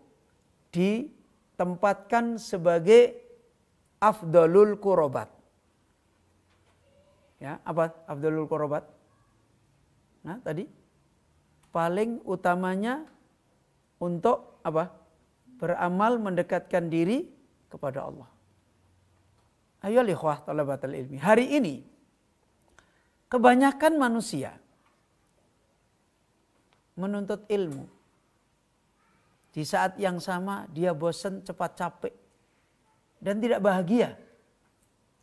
ditempatkan sebagai afdalul qurbat. Ya, apa afdalul qurbat? Nah, tadi paling utamanya untuk apa? Beramal mendekatkan diri kepada Allah. Ayo ikhwah talabatul ilmi. Hari ini kebanyakan manusia menuntut ilmu Di saat yang sama dia bosan, cepat capek. Dan tidak bahagia.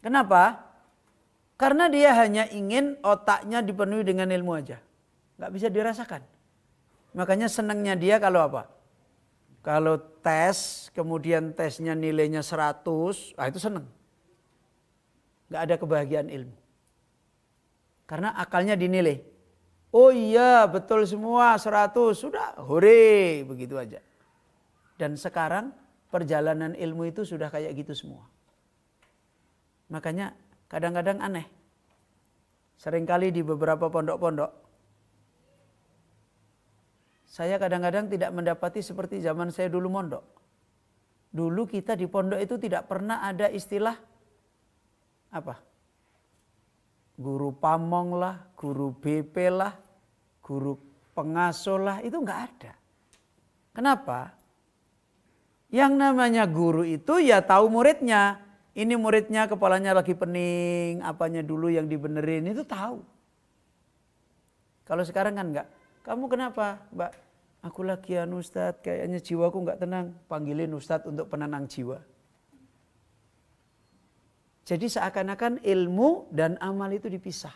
Kenapa? Karena dia hanya ingin otaknya dipenuhi dengan ilmu aja. Nggak bisa dirasakan. Makanya senangnya dia kalau apa? Kalau tes, kemudian tesnya nilainya 100, itu senang. Nggak ada kebahagiaan ilmu. Karena akalnya dinilai. Oh iya betul semua 100, sudah hore, begitu aja. Dan sekarang perjalanan ilmu itu sudah kayak gitu semua. Makanya kadang-kadang aneh. Seringkali di beberapa pondok-pondok, saya kadang-kadang tidak mendapati seperti zaman saya dulu mondok. Dulu kita di pondok itu tidak pernah ada istilah apa? Guru pamong lah, guru BP lah, guru pengasuh lah, itu nggak ada. Kenapa? Yang namanya guru itu ya tahu muridnya. Ini muridnya kepalanya lagi pening, apanya dulu yang dibenerin, itu tahu. Kalau sekarang kan enggak. Kamu kenapa, Mbak? Aku lagi Ustadz, kayaknya jiwaku enggak tenang. Panggilin Ustadz untuk penenang jiwa. Jadi seakan-akan ilmu dan amal itu dipisah.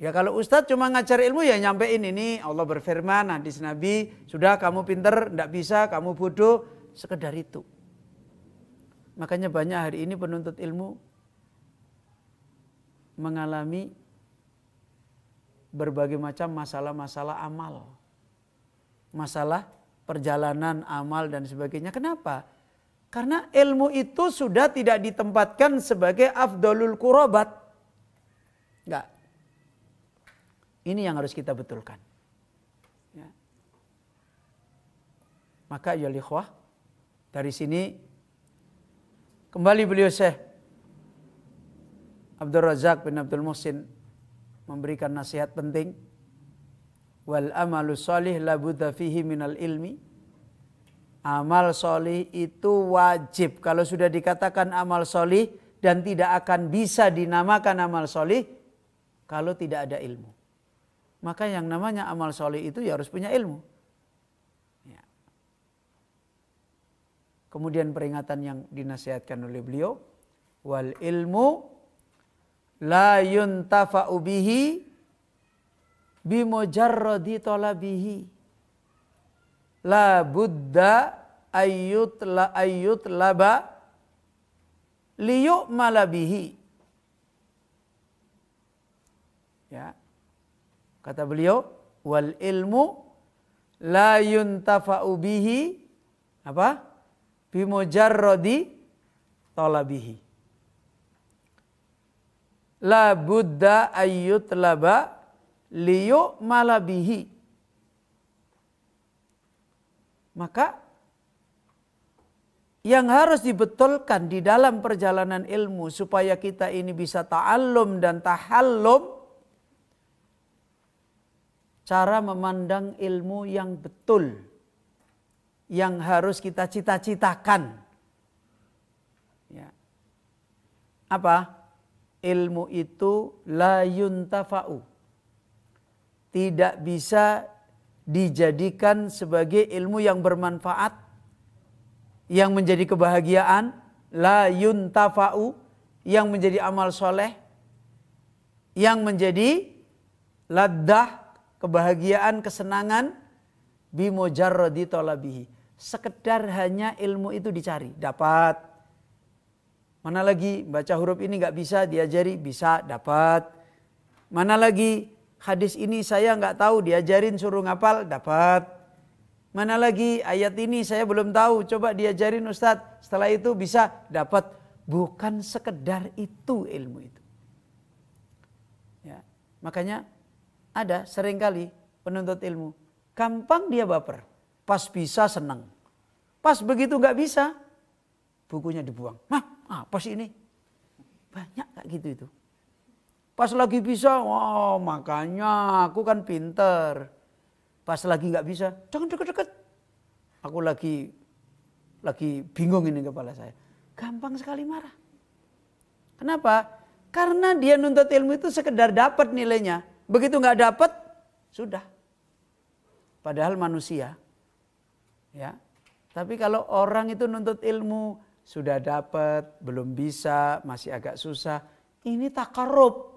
Ya kalau Ustadz cuma ngajar ilmu ya nyampein ini Allah berfirman, hadis Nabi, sudah kamu pinter, enggak bisa, kamu bodoh, sekedar itu. Makanya banyak hari ini penuntut ilmu mengalami berbagai macam masalah-masalah amal. Masalah perjalanan, amal dan sebagainya. Kenapa? Karena ilmu itu sudah tidak ditempatkan sebagai afdolul qurabat. Enggak. Ini yang harus kita betulkan. Ya. Maka ya ikhwah, dari sini kembali beliau Syekh Abdul Razak bin Abdul Muhsin memberikan nasihat penting. Wal amalu sholih la budda fihi minal ilmi. Amal sholih itu wajib. Kalau sudah dikatakan amal sholih dan tidak akan bisa dinamakan amal sholih kalau tidak ada ilmu. Maka yang namanya amal sholih itu ya harus punya ilmu. Ya. Kemudian peringatan yang dinasihatkan oleh beliau, wal ilmu la yuntafa'u bihi bimujarradi talabihi. La budda ayyut laba liyu'mala bihi. Ya. Kata beliau, wal ilmu la yuntafa'u bihi apa? Bimujarradi talabihi. La budda ayyut laba liyu'mala bihi. Maka yang harus dibetulkan di dalam perjalanan ilmu supaya kita ini bisa ta'allum dan tahallum, cara memandang ilmu yang betul, yang harus kita cita-citakan. Ya. Apa? Ilmu itu la yuntafa'u. Tidak bisa dijadikan sebagai ilmu yang bermanfaat, yang menjadi kebahagiaan. La yuntafa'u, yang menjadi amal soleh, yang menjadi laddah, kebahagiaan, kesenangan, bimujarradi talabihi. Sekedar hanya ilmu itu dicari, dapat. Mana lagi baca huruf ini nggak bisa, diajari, bisa, dapat. Mana lagi hadis ini saya nggak tahu, diajarin suruh ngapal, dapat. Mana lagi ayat ini saya belum tahu, coba diajarin Ustadz, setelah itu bisa, dapat. Bukan sekedar itu ilmu itu. Ya, makanya ada seringkali penuntut ilmu, gampang dia baper, pas bisa senang, pas begitu nggak bisa, bukunya dibuang. Apa sih ini? Banyak kayak gitu itu. Pas lagi bisa, wah makanya aku kan pinter. Pas lagi nggak bisa, jangan deket-deket. Aku lagi bingung ini kepala saya. Gampang sekali marah. Kenapa? Karena dia nuntut ilmu itu sekedar dapat nilainya. Begitu nggak dapat, sudah. Padahal manusia Ya. Tapi kalau orang itu nuntut ilmu, sudah dapat, belum bisa, masih agak susah, ini takarrub.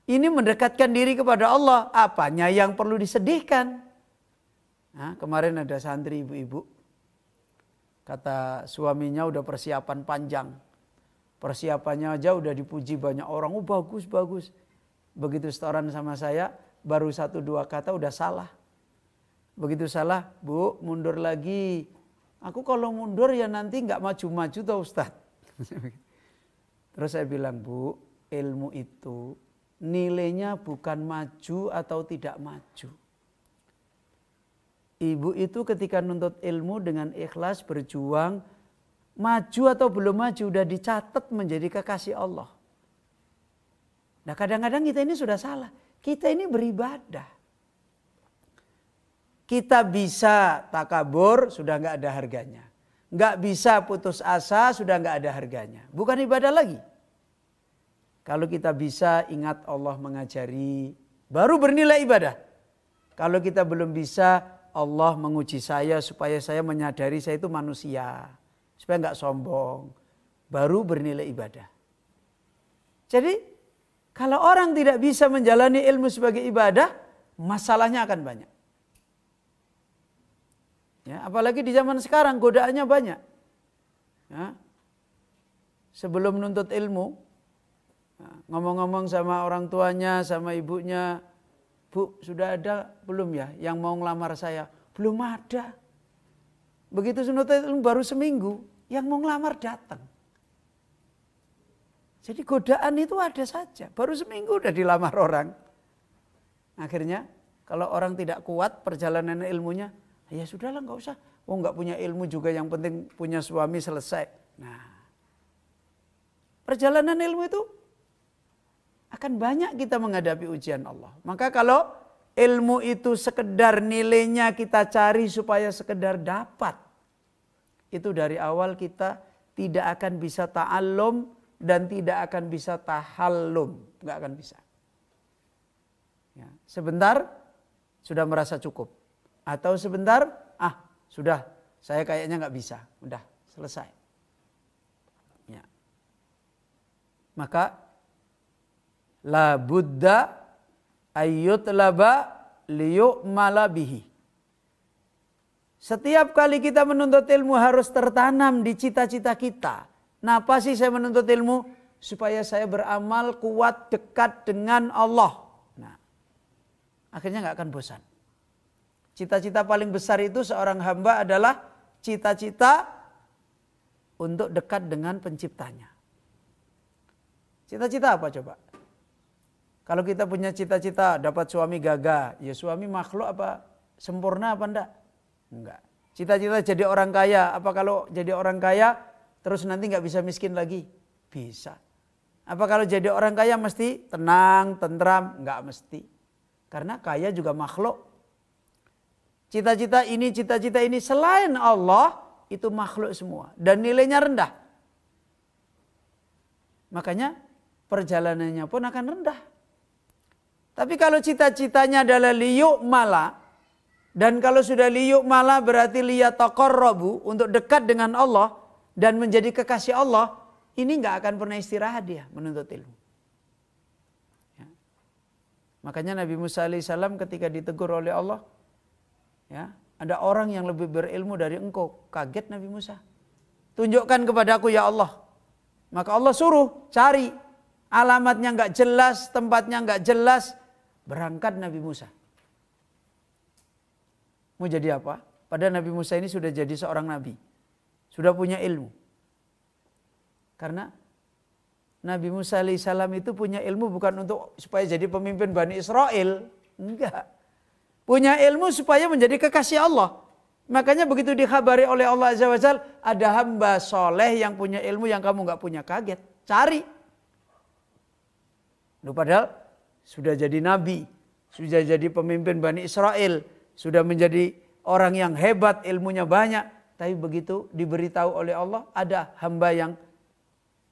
Ini mendekatkan diri kepada Allah. Apanya yang perlu disedihkan? Nah, kemarin ada santri ibu-ibu, kata suaminya udah persiapan panjang. Persiapannya aja udah dipuji banyak orang. Oh bagus, bagus. Begitu setoran sama saya, baru 1-2 kata udah salah. Begitu salah, Bu, mundur lagi. Aku kalau mundur ya nanti nggak maju-maju tau Ustadz. Terus saya bilang, Bu, ilmu itu nilainya bukan maju atau tidak maju. Ibu itu ketika nuntut ilmu dengan ikhlas berjuang, maju atau belum maju udah dicatat menjadi kekasih Allah. Nah kadang-kadang kita ini sudah salah. Kita ini beribadah. Kita bisa takabur, sudah nggak ada harganya. Nggak bisa putus asa, sudah nggak ada harganya. Bukan ibadah lagi. Kalau kita bisa ingat Allah mengajari, baru bernilai ibadah. Kalau kita belum bisa, Allah menguji saya supaya saya menyadari saya itu manusia. Supaya nggak sombong. Baru bernilai ibadah. Jadi kalau orang tidak bisa menjalani ilmu sebagai ibadah, masalahnya akan banyak. Ya, apalagi di zaman sekarang godaannya banyak. Ya. Sebelum nuntut ilmu, ngomong-ngomong sama orang tuanya, sama ibunya, Bu, sudah ada belum ya yang mau ngelamar saya? Belum ada. Begitu nuntut ilmu baru seminggu, yang mau ngelamar datang. Jadi godaan itu ada saja, baru seminggu udah dilamar orang. Akhirnya kalau orang tidak kuat perjalanan ilmunya, ya sudahlah nggak usah. Oh nggak punya ilmu juga, yang penting punya suami selesai. Nah, perjalanan ilmu itu akan banyak kita menghadapi ujian Allah. Maka kalau ilmu itu sekedar nilainya kita cari supaya sekedar dapat, itu dari awal kita tidak akan bisa ta'allum dan tidak akan bisa tahallum, nggak akan bisa. Ya, sebentar sudah merasa cukup. Atau sebentar, sudah, saya kayaknya nggak bisa, udah selesai. Ya. Maka la budda ayyutlaba liyu'mala bihi. Setiap kali kita menuntut ilmu harus tertanam di cita-cita kita. Nah, apa sih saya menuntut ilmu? Supaya saya beramal kuat dekat dengan Allah. Nah, akhirnya nggak akan bosan. Cita-cita paling besar itu seorang hamba adalah cita-cita untuk dekat dengan penciptanya. Cita-cita apa coba? Kalau kita punya cita-cita dapat suami gagah, ya suami makhluk apa sempurna apa enggak? Enggak. Cita-cita jadi orang kaya, apa kalau jadi orang kaya terus nanti nggak bisa miskin lagi? Bisa. Apa kalau jadi orang kaya mesti tenang, tentram? Enggak mesti. Karena kaya juga makhluk. Cita-cita ini selain Allah itu makhluk semua dan nilainya rendah. Makanya perjalanannya pun akan rendah. Tapi kalau cita-citanya adalah liyu'mala, dan kalau sudah liyu'mala berarti liyataqarrabu, untuk dekat dengan Allah dan menjadi kekasih Allah, ini nggak akan pernah istirahat dia menuntut ilmu. Ya. Makanya Nabi Musa alaihissalam ketika ditegur oleh Allah, ya, ada orang yang lebih berilmu dari engkau. Kaget Nabi Musa. Tunjukkan kepadaku ya Allah. Maka Allah suruh cari. Alamatnya nggak jelas, tempatnya nggak jelas. Berangkat Nabi Musa. Mau jadi apa? Padahal Nabi Musa ini sudah jadi seorang nabi. Sudah punya ilmu. Karena Nabi Musa alaihissalam itu punya ilmu bukan untuk supaya jadi pemimpin Bani Israel. Enggak. Punya ilmu supaya menjadi kekasih Allah. Makanya begitu dikhabari oleh Allah Azza wa Jalla, ada hamba soleh yang punya ilmu yang kamu nggak punya, kaget. Cari. Loh, padahal sudah jadi nabi, sudah jadi pemimpin Bani Israel, sudah menjadi orang yang hebat, ilmunya banyak. Tapi begitu diberitahu oleh Allah, ada hamba yang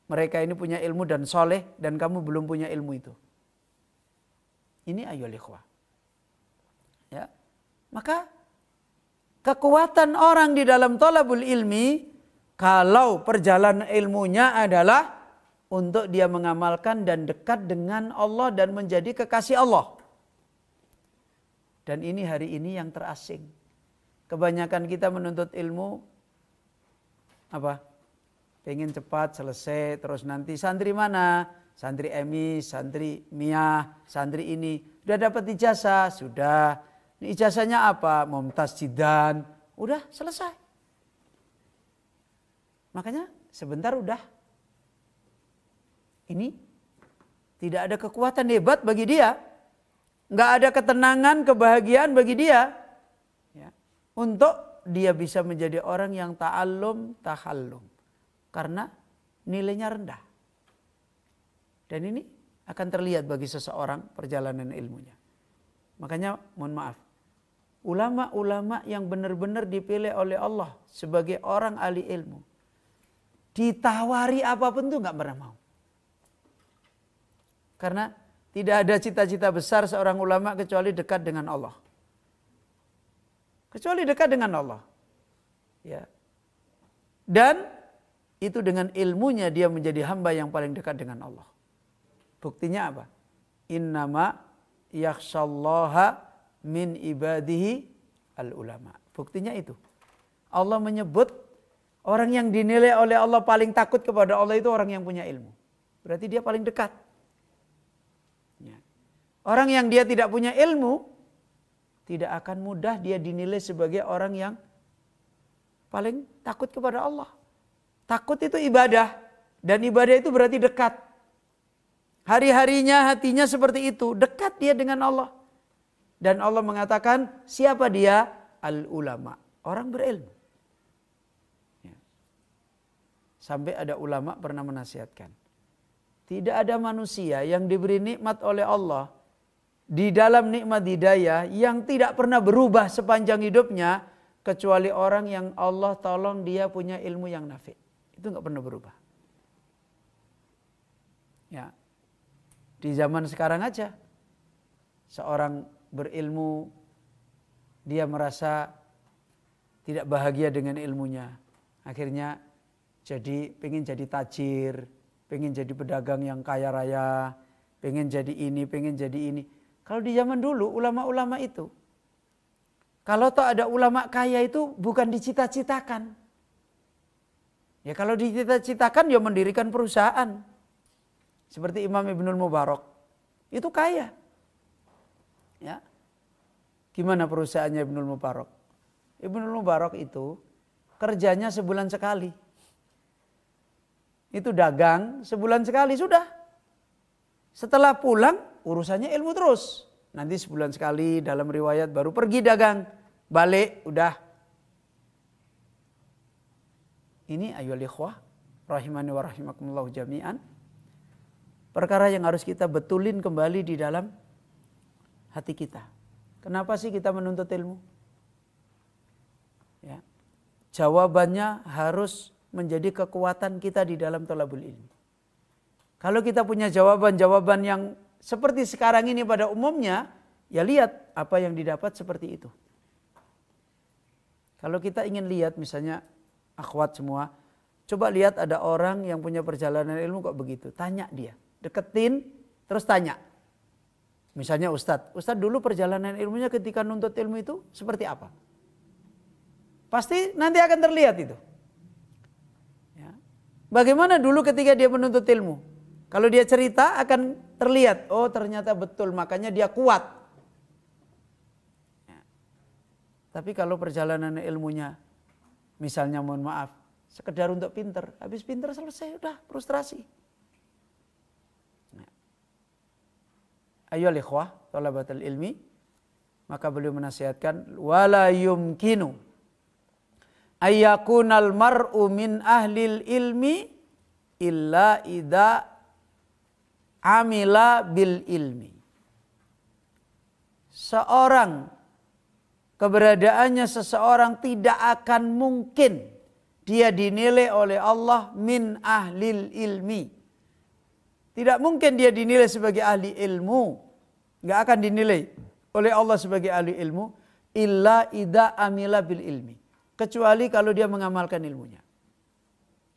mereka ini punya ilmu dan soleh, dan kamu belum punya ilmu itu. Ini ayyuhal ikhwah. Ya. Maka Kekuatan orang di dalam thalabul ilmi, kalau perjalanan ilmunya adalah untuk dia mengamalkan dan dekat dengan Allah dan menjadi kekasih Allah. Dan ini hari ini yang terasing. Kebanyakan kita menuntut ilmu apa? Pengen cepat selesai, terus nanti santri mana? Santri Emi, santri Mia, santri ini. Udah dapat ijazah? Sudah. Ini ijazahnya apa? Mumtaz Jidan. Udah selesai. Makanya sebentar udah. Ini tidak ada kekuatan hebat bagi dia. Nggak ada ketenangan, kebahagiaan bagi dia. Ya. Untuk dia bisa menjadi orang yang ta'allum, tahallum. Karena nilainya rendah. Dan ini akan terlihat bagi seseorang perjalanan ilmunya. Makanya mohon maaf. Ulama-ulama yang benar-benar dipilih oleh Allah sebagai orang ahli ilmu. Ditawari apapun tuh nggak pernah mau. Karena tidak ada cita-cita besar seorang ulama kecuali dekat dengan Allah. Kecuali dekat dengan Allah. Ya. Dan itu dengan ilmunya dia menjadi hamba yang paling dekat dengan Allah. Buktinya apa? Innama yakhshallaha min ibadihi al-ulama. Buktinya itu. Allah menyebut orang yang dinilai oleh Allah paling takut kepada Allah itu orang yang punya ilmu. Berarti dia paling dekat. Ya. Orang yang dia tidak punya ilmu, tidak akan mudah dia dinilai sebagai orang yang paling takut kepada Allah. Takut itu ibadah. Dan ibadah itu berarti dekat. Hari-harinya hatinya seperti itu. Dekat dia dengan Allah. Dan Allah mengatakan siapa dia? Al-ulama. Orang berilmu. Ya. Sampai ada ulama pernah menasihatkan. Tidak ada manusia yang diberi nikmat oleh Allah. Di dalam nikmat hidayah yang tidak pernah berubah sepanjang hidupnya. Kecuali orang yang Allah tolong dia punya ilmu yang nafi'. Itu nggak pernah berubah. Ya. Di zaman sekarang aja. Seorang berilmu. Dia merasa tidak bahagia dengan ilmunya. Akhirnya pengen jadi tajir. Pengen jadi pedagang yang kaya raya. Pengen jadi ini, pengen jadi ini. Kalau di zaman dulu ulama-ulama itu. Kalau tak ada ulama kaya itu bukan dicita-citakan. Ya kalau dicita-citakan ya mendirikan perusahaan. Seperti Imam Ibnul Mubarak. Itu kaya. Ya. Gimana perusahaannya Ibnul Mubarak? Ibnul Mubarak itu kerjanya sebulan sekali. Itu dagang sebulan sekali sudah. Setelah pulang urusannya ilmu terus. Nanti sebulan sekali dalam riwayat baru pergi dagang. Balik udah. Ini ayyuhal ikhwah rahimani wa rahimakumullah jami'an. Perkara yang harus kita betulin kembali di dalam hati kita. Kenapa sih kita menuntut ilmu? Ya. Jawabannya harus menjadi kekuatan kita di dalam thalabul ilmi. Kalau kita punya jawaban-jawaban yang seperti sekarang ini pada umumnya, ya lihat apa yang didapat seperti itu. Kalau kita ingin lihat misalnya akhwat semua, coba lihat ada orang yang punya perjalanan ilmu kok begitu. Tanya dia, deketin terus tanya. Misalnya Ustadz dulu perjalanan ilmunya ketika nuntut ilmu itu seperti apa? Pasti nanti akan terlihat itu. Ya. Bagaimana dulu ketika dia menuntut ilmu? Kalau dia cerita akan terlihat, oh ternyata betul makanya dia kuat. Ya. Tapi kalau perjalanan ilmunya, misalnya mohon maaf, sekedar untuk pinter, habis pinter selesai, udah frustrasi. Ayyuhal ikhwah thalabatul ilmi, maka beliau menasihatkan wala yumkinu ayyakunal mar'u min ahlil ilmi illa idza amila bil ilmi. Keberadaannya seseorang tidak akan mungkin dia dinilai oleh Allah min ahlil ilmi. Tidak mungkin dia dinilai sebagai ahli ilmu. Gak akan dinilai oleh Allah sebagai ahli ilmu. illa idza amila bil ilmi. Kecuali kalau dia mengamalkan ilmunya.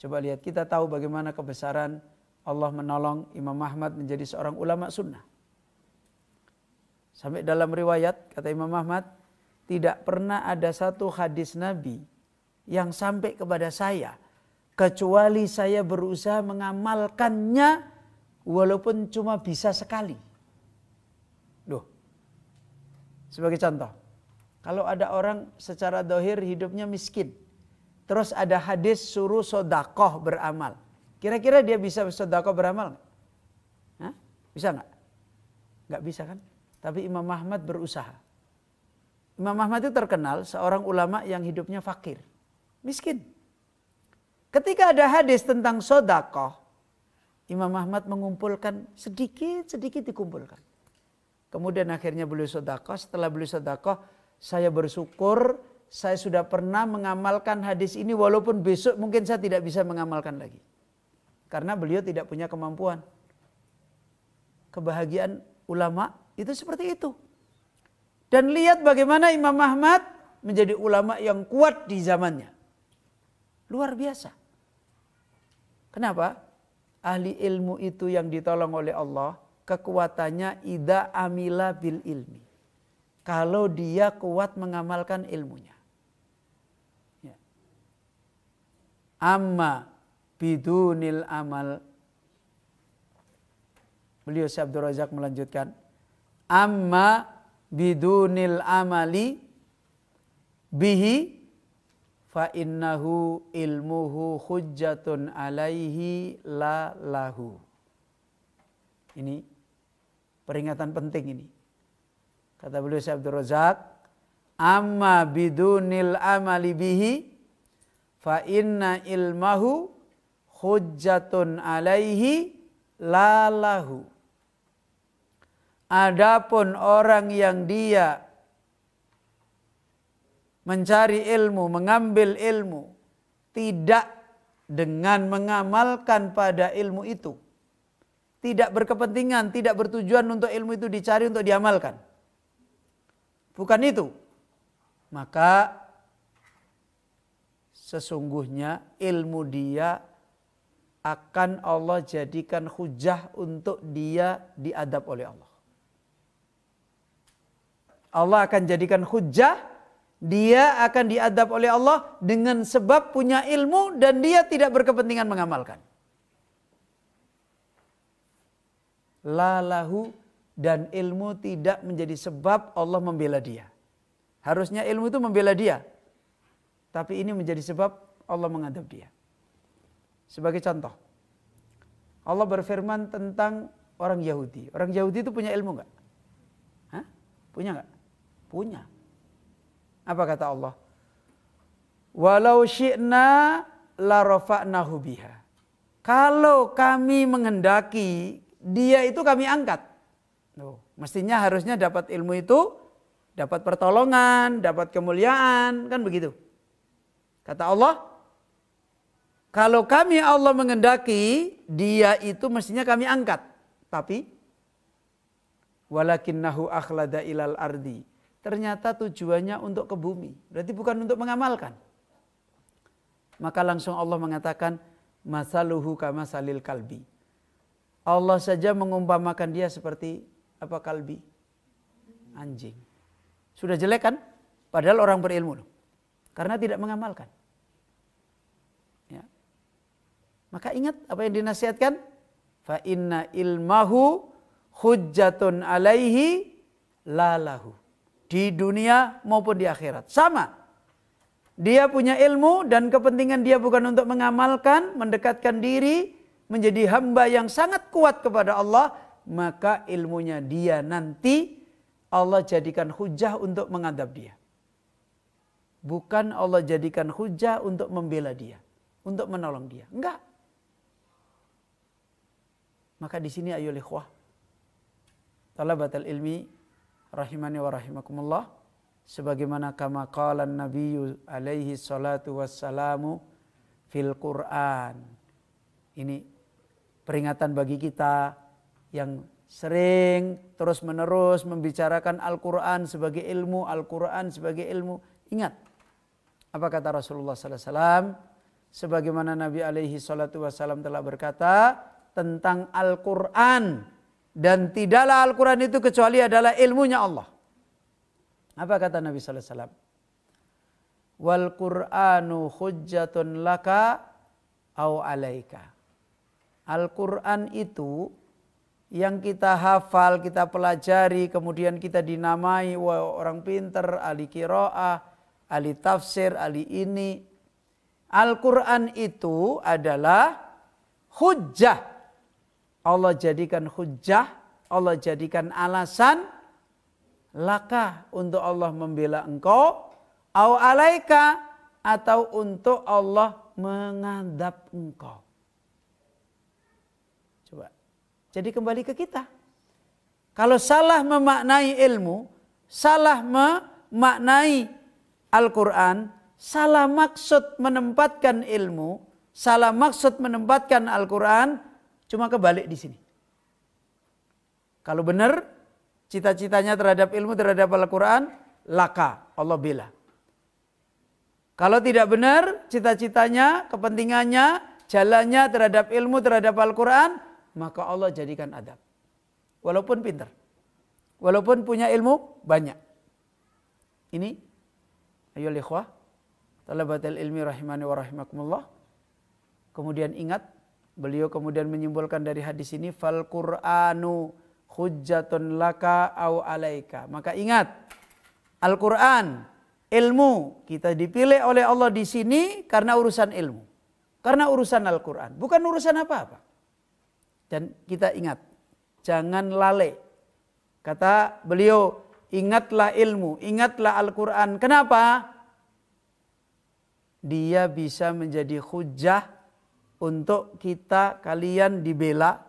Coba lihat, kita tahu bagaimana kebesaran Allah menolong Imam Ahmad menjadi seorang ulama sunnah. Sampai dalam riwayat, kata Imam Ahmad, tidak pernah ada satu hadis Nabi yang sampai kepada saya, kecuali saya berusaha mengamalkannya walaupun cuma bisa sekali. Loh, sebagai contoh, kalau ada orang secara dohir hidupnya miskin, terus ada hadis suruh sodakoh beramal, kira-kira dia bisa sodakoh beramal? Hah? Bisa nggak? Nggak bisa kan? Tapi Imam Ahmad berusaha. Imam Ahmad itu terkenal seorang ulama yang hidupnya fakir, miskin. Ketika ada hadis tentang sodakoh, Imam Ahmad mengumpulkan sedikit-sedikit dikumpulkan. Kemudian akhirnya beliau sodakoh. Setelah beliau sodakoh, saya bersyukur saya sudah pernah mengamalkan hadis ini walaupun besok mungkin saya tidak bisa mengamalkan lagi. Karena beliau tidak punya kemampuan. Kebahagiaan ulama itu seperti itu. Dan lihat bagaimana Imam Ahmad menjadi ulama yang kuat di zamannya. Luar biasa. Kenapa? Ahli ilmu itu yang ditolong oleh Allah, kekuatannya idza amila bil ilmi. Kalau dia kuat mengamalkan ilmunya. Ya. Amma bidunil amal. Beliau Syekh Abdul Razak melanjutkan. Amma bidunil amali bihi fa innahu ilmuhu hujjatun alaihi la lahu. Ini peringatan penting ini. Kata beliau Syekh Abdul Razak, amma bidunil amali bihi fa inna ilmahu hujjatun alaihi la lahu. Adapun orang yang dia mencari ilmu, mengambil ilmu, tidak dengan mengamalkan pada ilmu itu, tidak berkepentingan, tidak bertujuan untuk ilmu itu dicari untuk diamalkan, bukan itu, maka sesungguhnya ilmu dia akan Allah jadikan hujah untuk dia diadab oleh Allah. Allah akan jadikan hujah, dia akan diadab oleh Allah dengan sebab punya ilmu dan dia tidak berkepentingan mengamalkan. La lahu, dan ilmu tidak menjadi sebab Allah membela dia. Harusnya ilmu itu membela dia, tapi ini menjadi sebab Allah mengadab dia. Sebagai contoh, Allah berfirman tentang orang Yahudi. Orang Yahudi itu punya ilmu enggak? Hah? Punya enggak? Punya. Apa kata Allah? Walau syi'na la rafa'nahu biha. Kalau kami menghendaki, dia itu kami angkat. Mestinya harusnya dapat ilmu itu, dapat pertolongan, dapat kemuliaan, kan begitu. Kata Allah, kalau kami Allah menghendaki, dia itu mestinya kami angkat. Tapi walakinnahu akhlada ilal ardi. Ternyata tujuannya untuk ke bumi. Berarti bukan untuk mengamalkan. Maka langsung Allah mengatakan, masaluhu kamasalil kalbi. Allah saja mengumpamakan dia seperti apa kalbi? Anjing. Sudah jelek kan? Padahal orang berilmu. Karena tidak mengamalkan. Ya. Maka ingat apa yang dinasihatkan? Fa inna ilmahu hujjatun alaihi la lahu. Di dunia maupun di akhirat. Sama. Dia punya ilmu dan kepentingan dia bukan untuk mengamalkan, mendekatkan diri, menjadi hamba yang sangat kuat kepada Allah. Maka ilmunya dia nanti Allah jadikan hujah untuk mengadab dia. Bukan Allah jadikan hujah untuk membela dia. Untuk menolong dia. Enggak. Maka di sini ayolah ikhwah. Talabatul ilmi rahimani wa rahimakumullah, sebagaimana kama qala Nabi alaihi salatu wassalamu fil Quran. Ini peringatan bagi kita yang sering terus-menerus membicarakan Al-Quran sebagai ilmu, Al-Quran sebagai ilmu. Ingat, apa kata Rasulullah SAW? Sebagaimana Nabi alaihi salatu wassalam telah berkata tentang Al-Quran. Dan tidaklah Al-Quran itu kecuali adalah ilmunya Allah. Apa kata Nabi SAW? Wal Qur'anu hujjatun laka au alaika. Al-Quran itu yang kita hafal, kita pelajari, kemudian kita dinamai orang pinter, ahli qiraah, ahli tafsir, ahli ini. Al-Quran itu adalah hujjah. Allah jadikan hujjah, Allah jadikan alasan laka untuk Allah membela engkau, au alaika atau untuk Allah mengadab engkau. Coba. Jadi kembali ke kita. Kalau salah memaknai ilmu, salah memaknai Al-Quran, salah maksud menempatkan ilmu, salah maksud menempatkan Al-Quran, cuma kebalik di sini. Kalau benar cita-citanya terhadap ilmu, terhadap Al-Quran, laka, Allah bela. Kalau tidak benar cita-citanya, kepentingannya, jalannya terhadap ilmu, terhadap Al-Quran, maka Allah jadikan adab. Walaupun pintar, walaupun punya ilmu banyak. Ini ayolah ikhwah, talabatul ilmi rahimani wa rahimakumullah. Kemudian ingat, beliau kemudian menyimpulkan dari hadis ini, fal Qur'anu hujjatun laka au alaika. Maka ingat, Al-Quran, ilmu, kita dipilih oleh Allah di sini karena urusan ilmu. Karena urusan Al-Quran, bukan urusan apa-apa. Dan kita ingat, jangan lalai. Kata beliau, ingatlah ilmu, ingatlah Al-Quran. Kenapa? Dia bisa menjadi hujjah untuk kita, kalian dibela,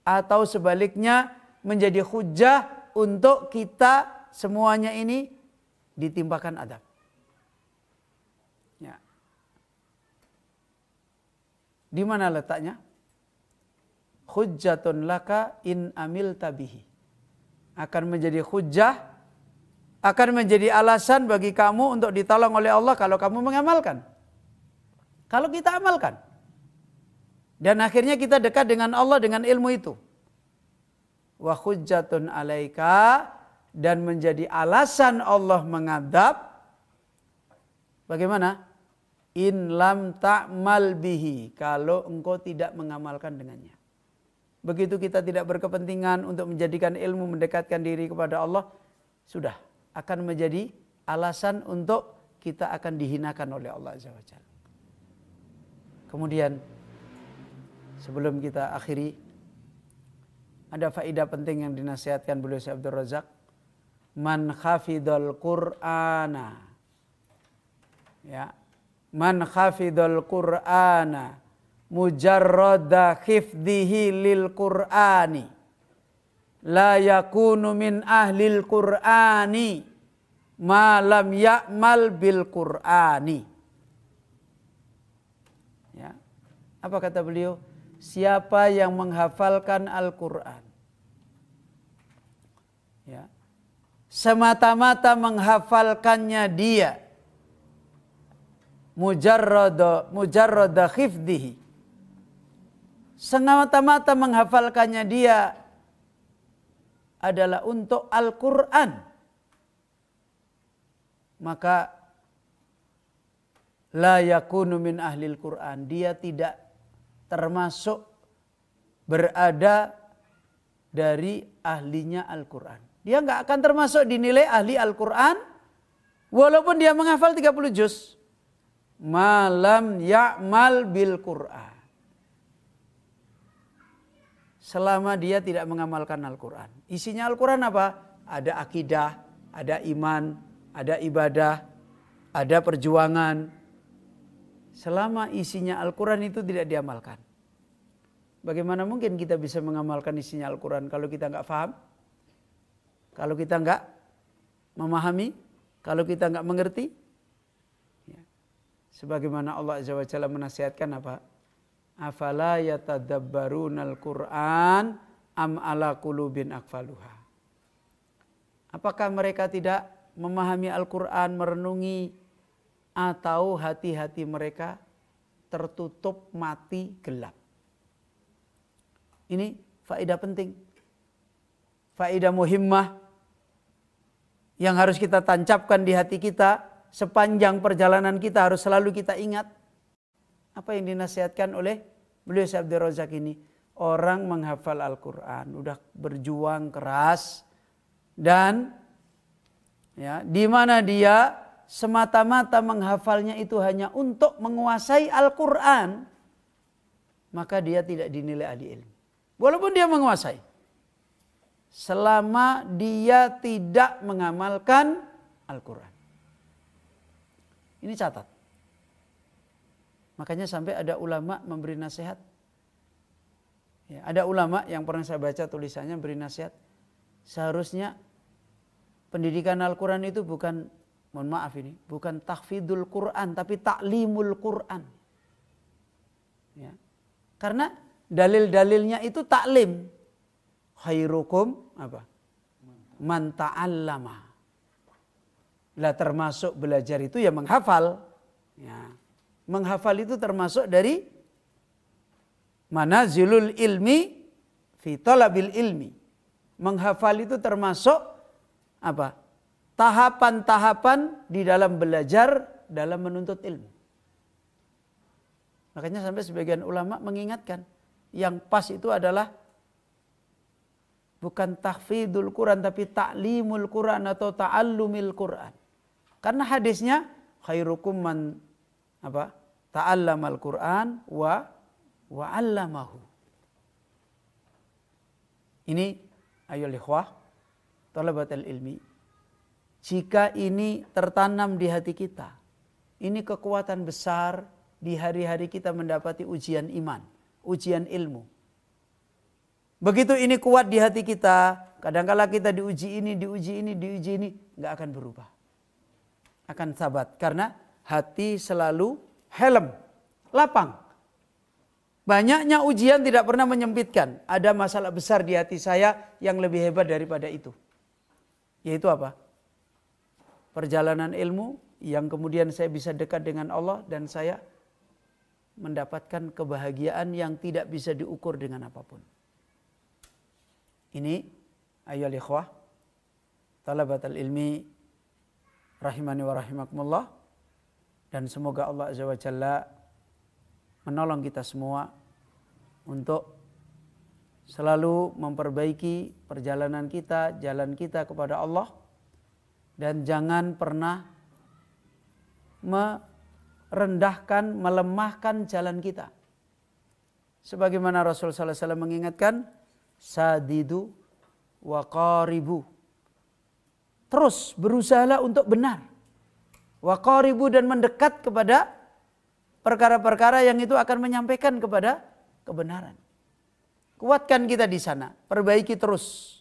atau sebaliknya menjadi hujjah untuk kita semuanya ini ditimpakan adab. Ya. Di mana letaknya? Hujjatun laka in amil tabihi. Akan menjadi hujjah, akan menjadi alasan bagi kamu untuk ditolong oleh Allah kalau kamu mengamalkan. Kalau kita amalkan. Dan akhirnya kita dekat dengan Allah dengan ilmu itu. Wa hujjatun alaika, dan menjadi alasan Allah mengadab. Bagaimana? In lam ta'mal bihi, kalau engkau tidak mengamalkan dengannya. Begitu kita tidak berkepentingan untuk menjadikan ilmu mendekatkan diri kepada Allah, sudah akan menjadi alasan untuk kita akan dihinakan oleh Allah Azza wa Jalla. Kemudian sebelum kita akhiri, ada faedah penting yang dinasihatkan beliau Syekh Abdul Razak. Man khafidhal Qur'ana. Ya. Man khafidhal Qur'ana mujarrada khifdihi lil Qur'ani la yakunu min ahlil Qur'ani ma lam ya'mal bil Qur'ani. Ya. Apa kata beliau? Siapa yang menghafalkan Al-Quran, ya, semata-mata menghafalkannya dia, mujarrada khifdihi, semata-mata menghafalkannya dia adalah untuk Al-Quran, maka la yakunu min ahlil Quran, dia tidak termasuk berada dari ahlinya Al-Quran. Dia nggak akan termasuk dinilai ahli Al-Quran walaupun dia menghafal 30 juz. Malam ya'mal bil Quran. Selama dia tidak mengamalkan Al-Quran. Isinya Al-Quran apa? Ada akidah, ada iman, ada ibadah, ada perjuangan. Selama isinya Al-Quran itu tidak diamalkan. Bagaimana mungkin kita bisa mengamalkan isinya Al-Quran kalau kita nggak paham? Kalau kita nggak memahami? Kalau kita nggak mengerti? Ya. Sebagaimana Allah Azza wa Jalla menasihatkan apa? Afala yatadabbarunal Qur'an am ala qulubin aqfaluha. Apakah mereka tidak memahami Al-Quran, merenungi, atau hati-hati mereka tertutup, mati, gelap? Ini faedah penting, faedah muhimmah yang harus kita tancapkan di hati kita sepanjang perjalanan kita. Harus selalu kita ingat apa yang dinasihatkan oleh beliau Syekh Abdul Razak ini. Orang menghafal Al-Quran udah berjuang keras, dan ya, di mana dia semata-mata menghafalnya itu hanya untuk menguasai Al-Quran, maka dia tidak dinilai ahli ilmu. Walaupun dia menguasai, selama dia tidak mengamalkan Al-Quran. Ini catat. Makanya sampai ada ulama memberi nasihat. Ya, ada ulama yang pernah saya baca tulisannya beri nasihat. Seharusnya pendidikan Al-Quran itu bukan, mohon maaf ini, bukan tahfidul Quran, tapi ta'limul Quran. Ya. Karena dalil-dalilnya itu taklim. Khairukum apa? Man ta'allama. Lah termasuk belajar itu ya menghafal. Ya. Menghafal itu termasuk dari manazilul ilmi fi talabil ilmi. Menghafal itu termasuk apa? Tahapan-tahapan di dalam belajar, dalam menuntut ilmu. Makanya sampai sebagian ulama mengingatkan, yang pas itu adalah bukan tahfidul Quran, tapi ta'limul Quran atau ta'allumil Quran. Karena hadisnya khairukum man apa? Ta'allamal Quran wa 'allamahu. Ini ayoul ikhwah thalabatul ilmi. Jika ini tertanam di hati kita, ini kekuatan besar di hari-hari kita mendapati ujian iman, ujian ilmu. Begitu ini kuat di hati kita, kadangkala kita diuji ini, nggak akan berubah. Akan sabat, karena hati selalu helm, lapang. Banyaknya ujian tidak pernah menyempitkan. Ada masalah besar di hati saya yang lebih hebat daripada itu. Yaitu apa? Perjalanan ilmu yang kemudian saya bisa dekat dengan Allah dan saya mendapatkan kebahagiaan yang tidak bisa diukur dengan apapun. Ini ayyuhal ikhwah talabatul ilmi rahimani wa rahimakumullah, dan semoga Allah Azza wa Jalla menolong kita semua untuk selalu memperbaiki perjalanan kita, jalan kita kepada Allah, dan jangan pernah merendahkan, melemahkan jalan kita. Sebagaimana Rasulullah SAW mengingatkan, sadidu wa qaribu. Terus berusahalah untuk benar. Wa qaribu, dan mendekat kepada perkara-perkara yang itu akan menyampaikan kepada kebenaran. Kuatkan kita di sana, perbaiki terus.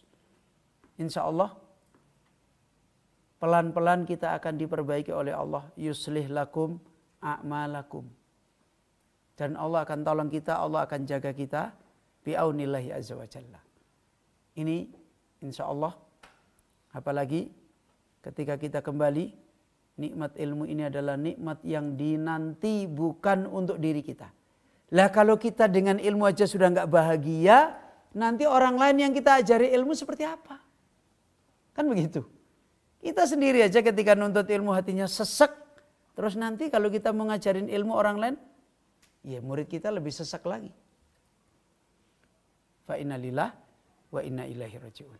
Insya Allah pelan-pelan kita akan diperbaiki oleh Allah. Yuslih lakum a'malakum. Dan Allah akan tolong kita, Allah akan jaga kita bi'aunillahi azza wa jalla. Ini insya Allah, apalagi ketika kita kembali, nikmat ilmu ini adalah nikmat yang dinanti bukan untuk diri kita. Lah kalau kita dengan ilmu aja sudah nggak bahagia, nanti orang lain yang kita ajari ilmu seperti apa? Kan begitu. Kita sendiri aja ketika nuntut ilmu hatinya sesek, terus nanti kalau kita mau ngajarin ilmu orang lain, ya murid kita lebih sesek lagi. Fa inna lillah wa inna ilaihi raji'un.